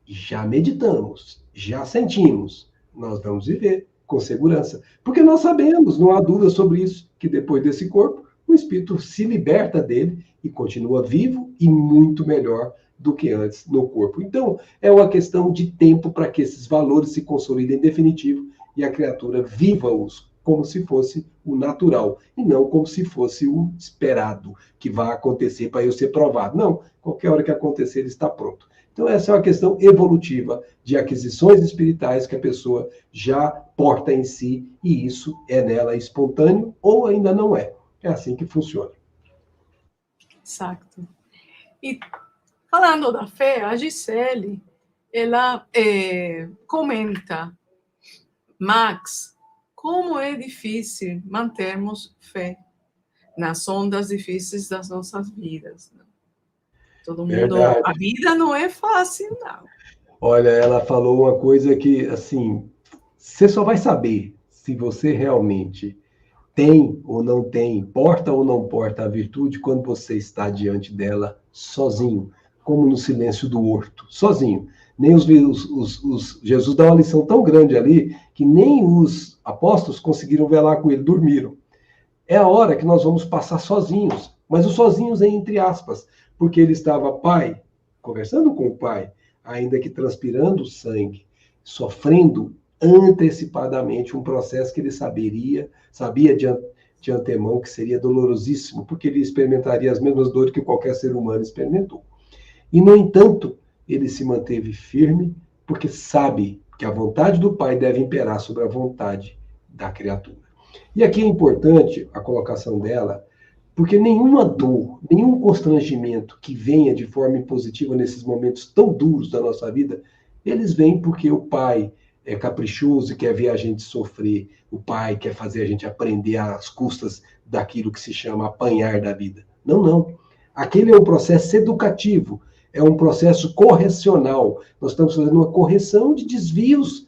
já meditamos, já sentimos, nós vamos viver com segurança. Porque nós sabemos, não há dúvida sobre isso, que depois desse corpo, o Espírito se liberta dele e continua vivo e muito melhor do que antes no corpo. Então, é uma questão de tempo para que esses valores se consolidem em definitivo e a criatura viva-os como se fosse o natural, e não como se fosse o esperado, que vai acontecer para eu ser provado. Não, qualquer hora que acontecer, ele está pronto. Então, essa é uma questão evolutiva de aquisições espirituais que a pessoa já porta em si, e isso é nela espontâneo ou ainda não é. É assim que funciona. Exato. E falando da fé, a Gisele, ela comenta, Max, como é difícil mantermos fé nas ondas difíceis das nossas vidas. Né? Todo mundo, verdade. A vida não é fácil, não. Olha, ela falou uma coisa que, assim, você só vai saber se você realmente tem ou não tem, porta ou não porta a virtude quando você está diante dela sozinho, como no silêncio do horto, sozinho. Nem Jesus dá uma lição tão grande ali que nem os apóstolos conseguiram velar com ele, dormiram. É a hora que nós vamos passar sozinhos, mas os sozinhos é entre aspas, porque ele estava pai, conversando com o pai, ainda que transpirando sangue, sofrendo antecipadamente um processo que ele sabia de antemão que seria dolorosíssimo, porque ele experimentaria as mesmas dores que qualquer ser humano experimentou. E, no entanto, ele se manteve firme, porque sabe que a vontade do Pai deve imperar sobre a vontade da criatura. E aqui é importante a colocação dela, porque nenhuma dor, nenhum constrangimento que venha de forma impositiva nesses momentos tão duros da nossa vida, eles vêm porque o Pai é caprichoso e quer ver a gente sofrer. O Pai quer fazer a gente aprender às custas daquilo que se chama apanhar da vida. Não, não. Aquele é um processo educativo, é um processo correcional. Nós estamos fazendo uma correção de desvios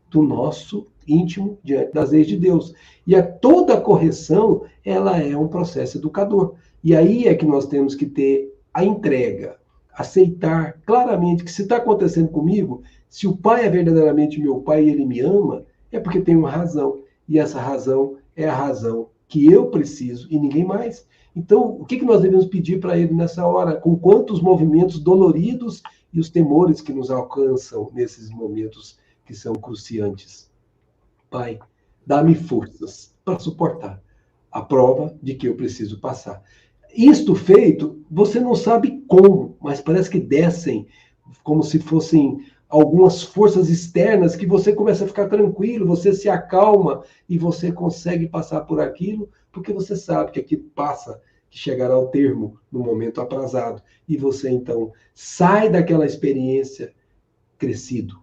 do nosso íntimo diante das leis de Deus. E toda correção, ela é um processo educador. E aí é que nós temos que ter a entrega, aceitar claramente que se está acontecendo comigo, se o Pai é verdadeiramente meu Pai e Ele me ama, é porque tem uma razão. E essa razão é a razão que eu preciso e ninguém mais. Então, o que nós devemos pedir para Ele nessa hora? Com quantos movimentos doloridos e os temores que nos alcançam nesses momentos que são cruciantes. Pai, dá-me forças para suportar a prova de que eu preciso passar. Isto feito, você não sabe como, mas parece que descem como se fossem algumas forças externas que você começa a ficar tranquilo, você se acalma e você consegue passar por aquilo, porque você sabe que aquilo passa, que chegará ao termo no momento aprazado. E você, então, sai daquela experiência crescido,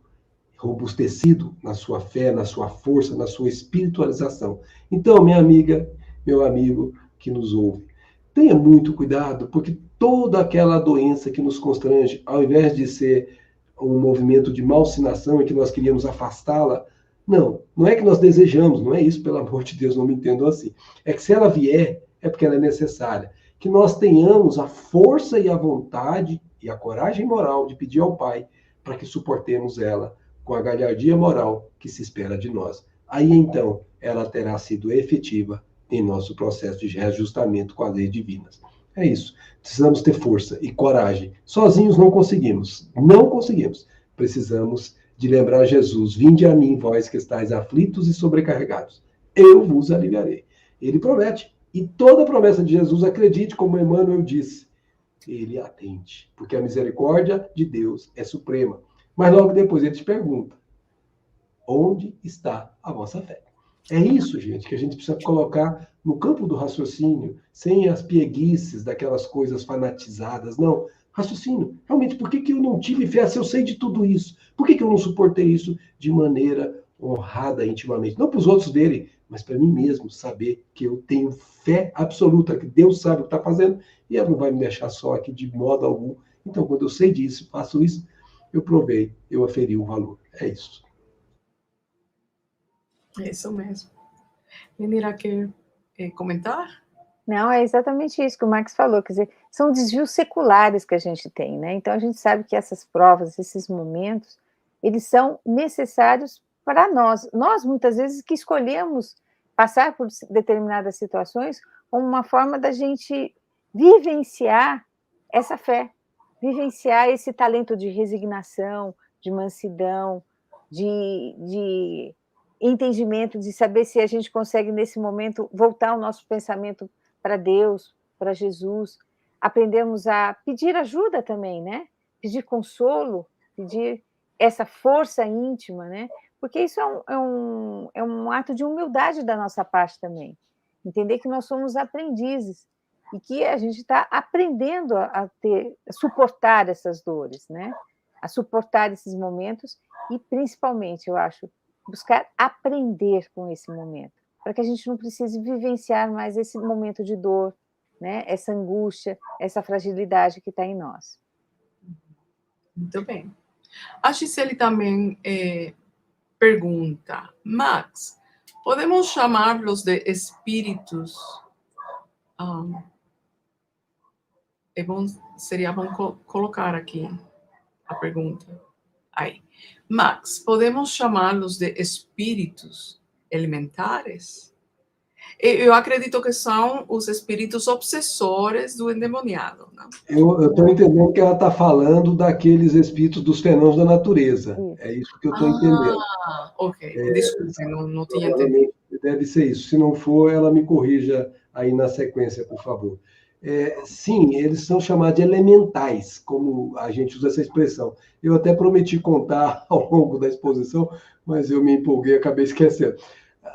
robustecido na sua fé, na sua força, na sua espiritualização. Então, minha amiga, meu amigo que nos ouve, tenha muito cuidado, porque toda aquela doença que nos constrange, ao invés de ser um movimento de malsinação em que nós queríamos afastá-la, não é que nós desejamos, não é isso, pelo amor de Deus, não me entendam assim. É que se ela vier, é porque ela é necessária. Que nós tenhamos a força e a vontade e a coragem moral de pedir ao Pai para que suportemos ela com a galhardia moral que se espera de nós. Aí, então, ela terá sido efetiva em nosso processo de reajustamento com as leis divinas. É isso. Precisamos ter força e coragem. Sozinhos não conseguimos. Não conseguimos. Precisamos de lembrar Jesus. Vinde a mim, vós que estáis aflitos e sobrecarregados. Eu vos aliviarei. Ele promete. E toda promessa de Jesus, acredite, como Emmanuel disse, ele atende. Porque a misericórdia de Deus é suprema. Mas logo depois ele te pergunta, onde está a vossa fé? É isso, gente, que a gente precisa colocar no campo do raciocínio, sem as pieguices daquelas coisas fanatizadas. Não, raciocínio. Realmente, por que eu não tive fé se eu sei de tudo isso? Por que eu não suportei isso de maneira honrada intimamente? Não para os outros verem, mas para mim mesmo saber que eu tenho fé absoluta, que Deus sabe o que está fazendo e Ele não vai me deixar só aqui de modo algum. Então, quando eu sei disso, faço isso, eu provei, eu aferi o valor. É isso. É isso mesmo. Menira, quer comentar? Não, é exatamente isso que o Marx falou, quer dizer, são desvios seculares que a gente tem, né? Então a gente sabe que essas provas, esses momentos, eles são necessários para nós. Nós, muitas vezes, que escolhemos passar por determinadas situações como uma forma da gente vivenciar essa fé, vivenciar esse talento de resignação, de mansidão, de entendimento, de saber se a gente consegue, nesse momento, voltar o nosso pensamento para Deus, para Jesus. Aprendemos a pedir ajuda também, né? Pedir consolo, pedir essa força íntima, né? Porque isso é um ato de humildade da nossa parte também. Entender que nós somos aprendizes e que a gente está aprendendo a suportar essas dores, né? A suportar esses momentos e, principalmente, eu acho, buscar aprender com esse momento, para que a gente não precise vivenciar mais esse momento de dor, né? Essa angústia, essa fragilidade que está em nós. Muito bem. A Gisele também pergunta, Max, podemos chamá-los de espíritos? Seria bom colocar aqui a pergunta. Aí. Max, podemos chamá-los de espíritos elementares? Eu acredito que são os espíritos obsessores do endemoniado, não? Eu estou entendendo que ela está falando daqueles espíritos dos fenômenos da natureza. É isso que eu estou entendendo. Ok. Desculpe, não tinha entendido. Deve ser isso. Se não for, ela me corrija aí na sequência, por favor. Sim, eles são chamados de elementais, como a gente usa essa expressão. Eu até prometi contar ao longo da exposição, mas eu me empolguei e acabei esquecendo.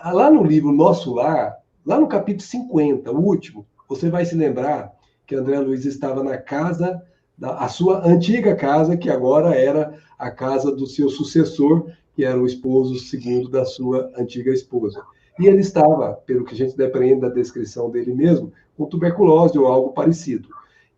Lá no livro Nosso Lar, lá no capítulo 50, o último, você vai se lembrar que André Luiz estava na casa, a sua antiga casa, que agora era a casa do seu sucessor, que era o esposo segundo da sua antiga esposa. E ele estava, pelo que a gente depreende da descrição dele mesmo, com tuberculose ou algo parecido.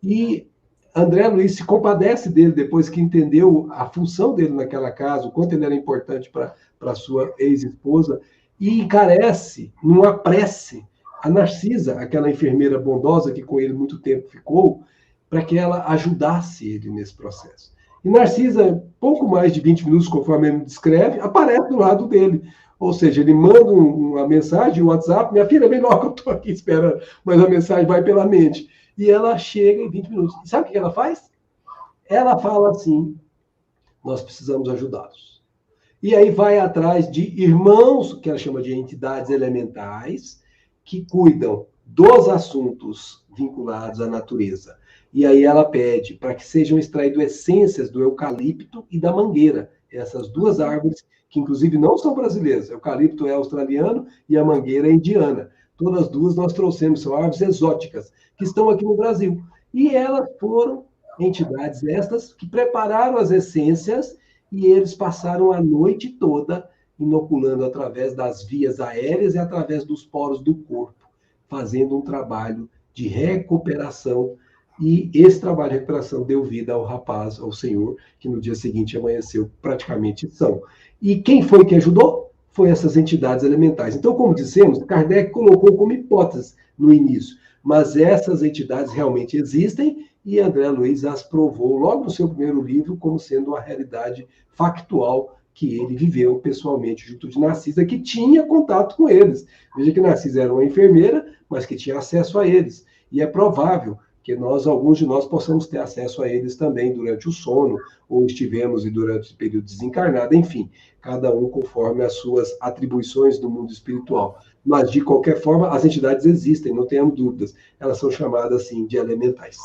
E André Luiz se compadece dele depois que entendeu a função dele naquela casa, o quanto ele era importante para a sua ex-esposa, e encarece numa prece a Narcisa, aquela enfermeira bondosa que com ele muito tempo ficou, para que ela ajudasse ele nesse processo. E Narcisa, pouco mais de 20 minutos, conforme ele descreve, aparece do lado dele. Ou seja, ele manda uma mensagem, um WhatsApp, minha filha, vem logo, eu estou aqui esperando, mas a mensagem vai pela mente. E ela chega em 20 minutos. E sabe o que ela faz? Ela fala assim, nós precisamos ajudá-los. E aí vai atrás de irmãos, que ela chama de entidades elementais, que cuidam dos assuntos vinculados à natureza. E aí ela pede para que sejam extraídas essências do eucalipto e da mangueira, essas duas árvores que inclusive não são brasileiras. O eucalipto é australiano e a mangueira é indiana. Todas as duas nós trouxemos, são árvores exóticas que estão aqui no Brasil. E elas foram entidades estas que prepararam as essências e eles passaram a noite toda inoculando através das vias aéreas e através dos poros do corpo, fazendo um trabalho de recuperação. E esse trabalho de recuperação deu vida ao rapaz, ao senhor, que no dia seguinte amanheceu praticamente são. E quem foi que ajudou? Foi essas entidades elementais. Então, como dissemos, Kardec colocou como hipótese no início, mas essas entidades realmente existem e André Luiz as provou logo no seu primeiro livro como sendo a realidade factual que ele viveu pessoalmente junto de Narcisa, que tinha contato com eles. Veja que Narcisa era uma enfermeira, mas que tinha acesso a eles. E é provável que alguns de nós possamos ter acesso a eles também durante o sono, ou estivemos e durante o período desencarnado, enfim, cada um conforme as suas atribuições no mundo espiritual. Mas, de qualquer forma, as entidades existem, não tenhamos dúvidas. Elas são chamadas, assim, de elementais.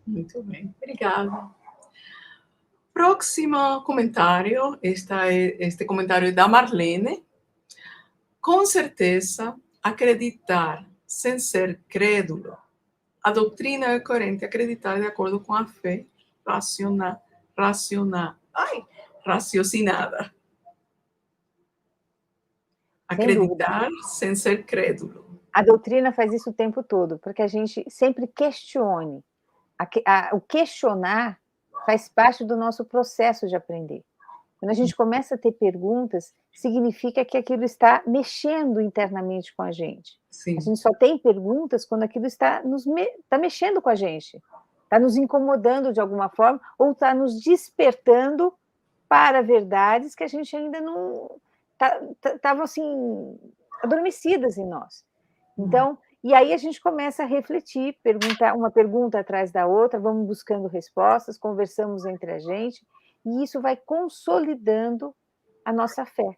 Muito bem, obrigada. Próximo comentário, este comentário é da Marlene. Com certeza, acreditar sem ser crédulo. A doutrina é coerente acreditar de acordo com a fé raciocinada. Acreditar sem ser crédulo. A doutrina faz isso o tempo todo, porque a gente sempre questione. O questionar faz parte do nosso processo de aprender. Quando a gente começa a ter perguntas, significa que aquilo está mexendo internamente com a gente. Sim. A gente só tem perguntas quando aquilo está mexendo com a gente, está nos incomodando de alguma forma, ou está nos despertando para verdades que a gente ainda não... estavam assim, adormecidas em nós. Então, e aí a gente começa a refletir, perguntar uma pergunta atrás da outra, vamos buscando respostas, conversamos entre a gente, e isso vai consolidando a nossa fé.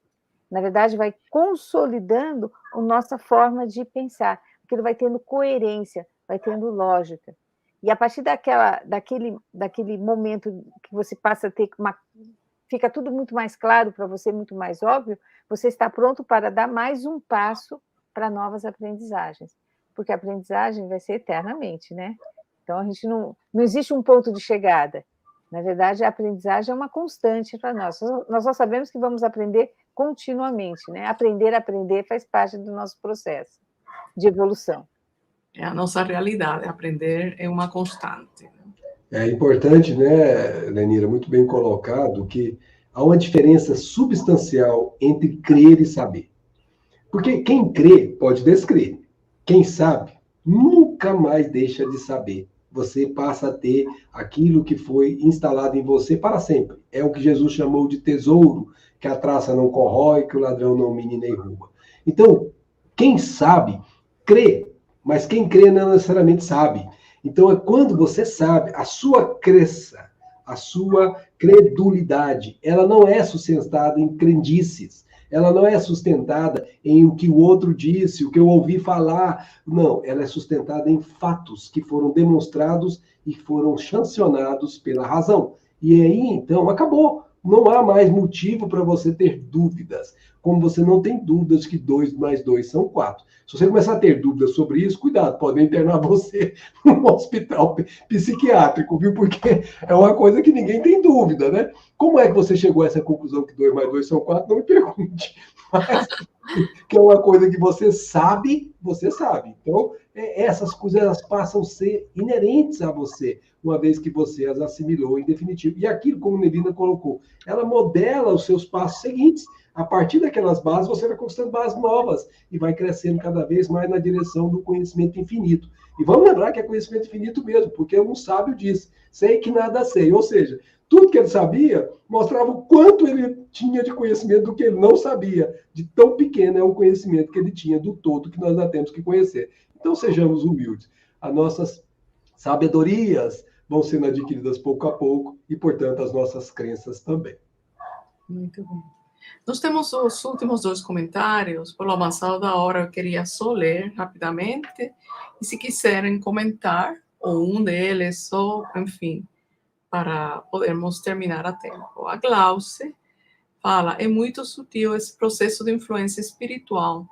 Na verdade, vai consolidando a nossa forma de pensar, porque ele vai tendo coerência, vai tendo lógica. E a partir daquele momento que você passa a ter fica tudo muito mais claro para você, muito mais óbvio, você está pronto para dar mais um passo para novas aprendizagens. Porque a aprendizagem vai ser eternamente, né? Então, a gente não existe um ponto de chegada. Na verdade, a aprendizagem é uma constante para nós. Nós só sabemos que vamos aprender continuamente, né? Aprender faz parte do nosso processo de evolução. É a nossa realidade, aprender é uma constante. É importante, né, Lenira, muito bem colocado, que há uma diferença substancial entre crer e saber. Porque quem crê pode descrer. Quem sabe nunca mais deixa de saber. Você passa a ter aquilo que foi instalado em você para sempre. É o que Jesus chamou de tesouro, que a traça não corrói, que o ladrão não mina nem rouba. Então, quem sabe, crê. Mas quem crê não necessariamente sabe. Então, é quando você sabe, a sua crença, a sua credulidade, ela não é sustentada em crendices. Ela não é sustentada em o que o outro disse, o que eu ouvi falar. Não, ela é sustentada em fatos que foram demonstrados e foram sancionados pela razão. E aí, então, acabou. Não há mais motivo para você ter dúvidas. Como você não tem dúvidas que 2 mais 2 são 4. Se você começar a ter dúvidas sobre isso, cuidado, podem internar você num hospital psiquiátrico, viu? Porque é uma coisa que ninguém tem dúvida, né? Como é que você chegou a essa conclusão que 2 mais 2 são 4? Não me pergunte. Mas, que é uma coisa que você sabe. Então, essas coisas elas passam a ser inerentes a você, uma vez que você as assimilou em definitivo. E aquilo, como Nelina colocou, ela modela os seus passos seguintes. A partir daquelas bases, você vai conquistando bases novas e vai crescendo cada vez mais na direção do conhecimento infinito. E vamos lembrar que é conhecimento infinito mesmo, porque um sábio disse, sei que nada sei. Ou seja, tudo que ele sabia mostrava o quanto ele tinha de conhecimento do que ele não sabia. De tão pequeno é o conhecimento que ele tinha do todo que nós já temos que conhecer. Então, sejamos humildes. As nossas sabedorias vão sendo adquiridas pouco a pouco e, portanto, as nossas crenças também. Muito bem. Nós temos os últimos 2 comentários. Pelo avançado da hora, eu queria só ler rapidamente. E se quiserem comentar, ou um deles, ou, enfim, para podermos terminar a tempo. A Glauce fala, é muito sutil esse processo de influência espiritual.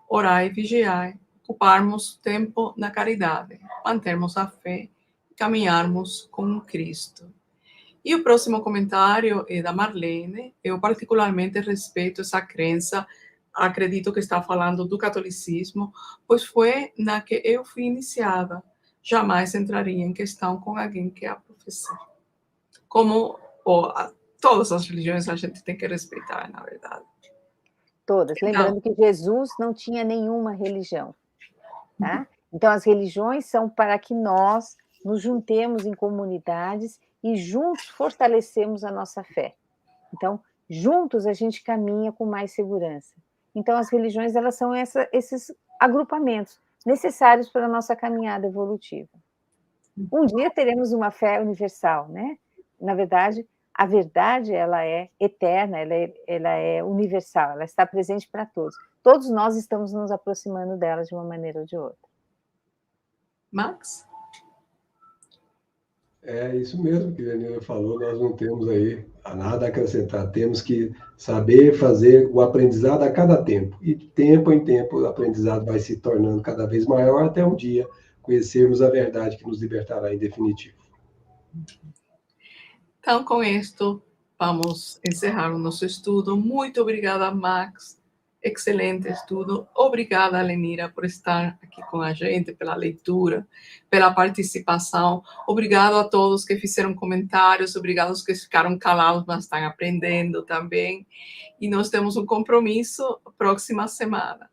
Orar e vigiar, ocuparmos tempo na caridade, mantermos a fé e caminharmos com Cristo. E o próximo comentário é da Marlene. Eu particularmente respeito essa crença, acredito que está falando do catolicismo, pois foi na que eu fui iniciada. Jamais entraria em questão com alguém que a professa. Como todas as religiões a gente tem que respeitar, na verdade. Todas. Então, Lembrando que Jesus não tinha nenhuma religião, tá? Então, as religiões são para que nós nos juntemos em comunidades e juntos fortalecemos a nossa fé. Então, juntos a gente caminha com mais segurança. Então, as religiões, elas são esses agrupamentos necessários para a nossa caminhada evolutiva. Um dia teremos uma fé universal, né? Na verdade, a verdade, ela é eterna, ela é universal, ela está presente para todos. Todos nós estamos nos aproximando dela de uma maneira ou de outra. Max? É isso mesmo que a Lenina falou, nós não temos aí nada a acrescentar, temos que saber fazer o aprendizado a cada tempo, e tempo em tempo o aprendizado vai se tornando cada vez maior até um dia conhecermos a verdade que nos libertará em definitivo. Então, com isto, vamos encerrar o nosso estudo. Muito obrigada, Max. Excelente estudo. Obrigada, Lenira, por estar aqui com a gente, pela leitura, pela participação. Obrigado a todos que fizeram comentários, obrigado aos que ficaram calados, mas estão aprendendo também. E nós temos um compromisso próxima semana.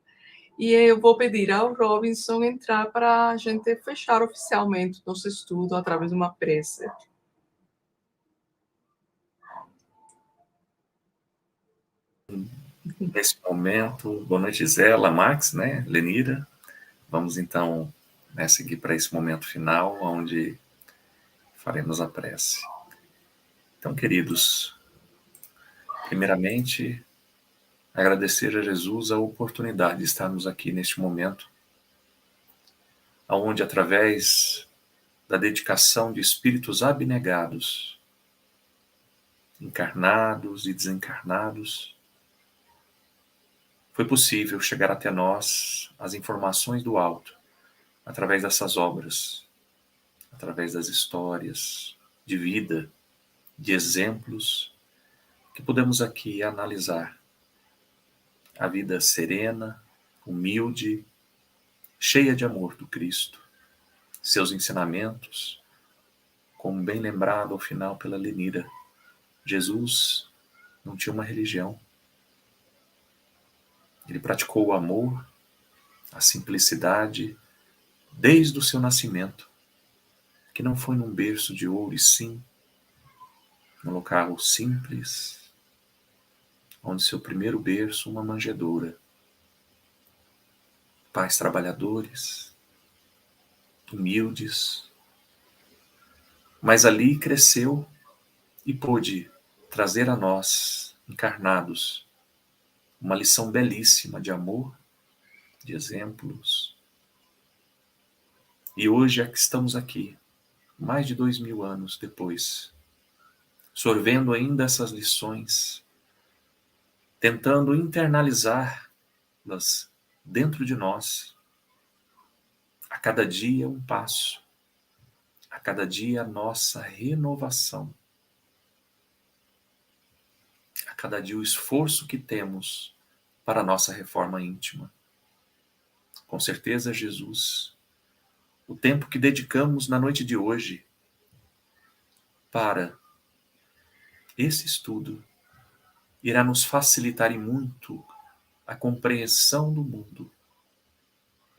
E eu vou pedir ao Robinson entrar para a gente fechar oficialmente nosso estudo através de uma prece. Nesse momento, boa noite, Zela, Max, né, Lenira. Vamos então, né, seguir para esse momento final, onde faremos a prece. Então, queridos, primeiramente, agradecer a Jesus a oportunidade de estarmos aqui neste momento, onde, através da dedicação de espíritos abnegados, encarnados e desencarnados, foi possível chegar até nós as informações do alto, através dessas obras, através das histórias de vida, de exemplos, que podemos aqui analisar a vida serena, humilde, cheia de amor do Cristo, seus ensinamentos, como bem lembrado ao final pela Lenira, Jesus não tinha uma religião. Ele praticou o amor, a simplicidade, desde o seu nascimento, que não foi num berço de ouro, e sim num local simples, onde seu primeiro berço, uma manjedoura. Pais trabalhadores, humildes, mas ali cresceu e pôde trazer a nós, encarnados, uma lição belíssima de amor, de exemplos. E hoje é que estamos aqui, mais de 2000 anos depois, sorvendo ainda essas lições, tentando internalizá-las dentro de nós, a cada dia um passo, a cada dia a nossa renovação, a cada dia o esforço que temos para a nossa reforma íntima. Com certeza, Jesus, o tempo que dedicamos na noite de hoje para esse estudo irá nos facilitar e muito a compreensão do mundo,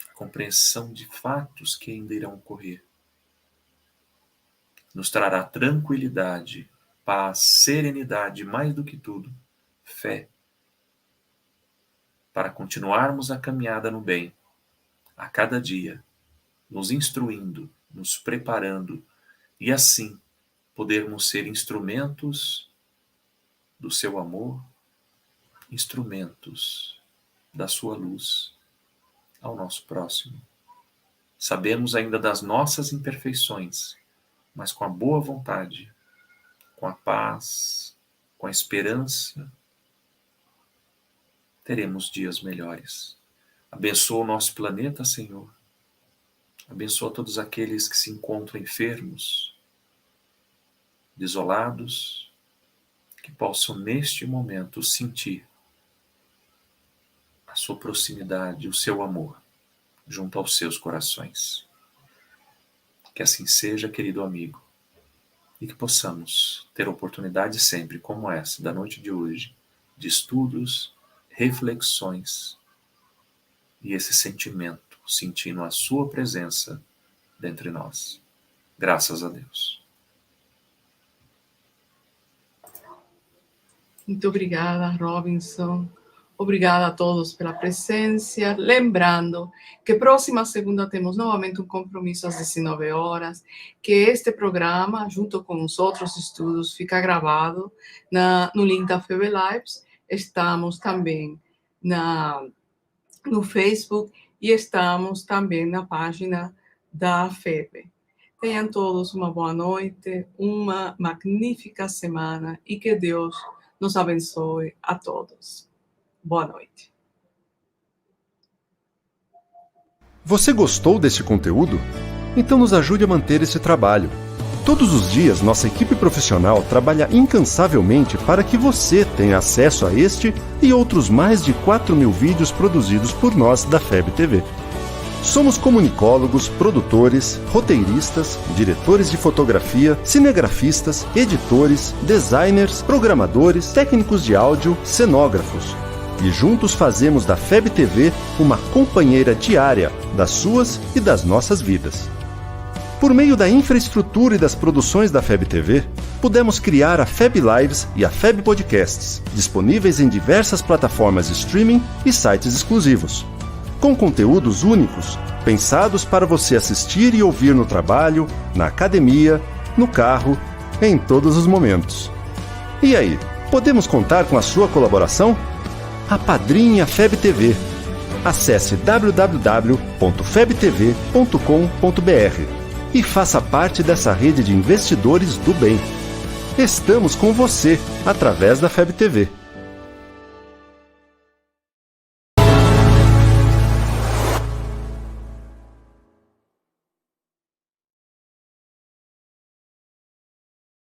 a compreensão de fatos que ainda irão ocorrer. Nos trará tranquilidade, paz, serenidade, mais do que tudo, fé, para continuarmos a caminhada no bem, a cada dia, nos instruindo, nos preparando, e assim podermos ser instrumentos do seu amor, instrumentos da sua luz ao nosso próximo. Sabemos ainda das nossas imperfeições, mas com a boa vontade, com a paz, com a esperança, teremos dias melhores. Abençoa o nosso planeta, Senhor. Abençoa todos aqueles que se encontram enfermos, desolados, que possam neste momento sentir a sua proximidade, o seu amor junto aos seus corações. Que assim seja, querido amigo, e que possamos ter oportunidade sempre como essa, da noite de hoje, de estudos, reflexões e esse sentimento, sentindo a sua presença dentre nós. Graças a Deus. Muito obrigada, Robinson. Obrigada a todos pela presença. Lembrando que próxima segunda temos novamente um compromisso às 19 horas, que este programa, junto com os outros estudos, fica gravado no link da FEB Lives. Estamos também no Facebook e estamos também na página da FEB. Tenham todos uma boa noite, uma magnífica semana e que Deus nos abençoe a todos. Boa noite. Você gostou deste conteúdo? Então nos ajude a manter esse trabalho. Todos os dias, nossa equipe profissional trabalha incansavelmente para que você tenha acesso a este e outros mais de 4.000 vídeos produzidos por nós da FEB TV. Somos comunicólogos, produtores, roteiristas, diretores de fotografia, cinegrafistas, editores, designers, programadores, técnicos de áudio, cenógrafos. E juntos fazemos da FEB TV uma companheira diária das suas e das nossas vidas. Por meio da infraestrutura e das produções da FEB TV, pudemos criar a FEB Lives e a FEB Podcasts, disponíveis em diversas plataformas de streaming e sites exclusivos, com conteúdos únicos, pensados para você assistir e ouvir no trabalho, na academia, no carro, em todos os momentos. E aí, podemos contar com a sua colaboração? Apadrinhe a FEB TV. Acesse www.febtv.com.br e faça parte dessa rede de investidores do bem. Estamos com você através da FEB TV.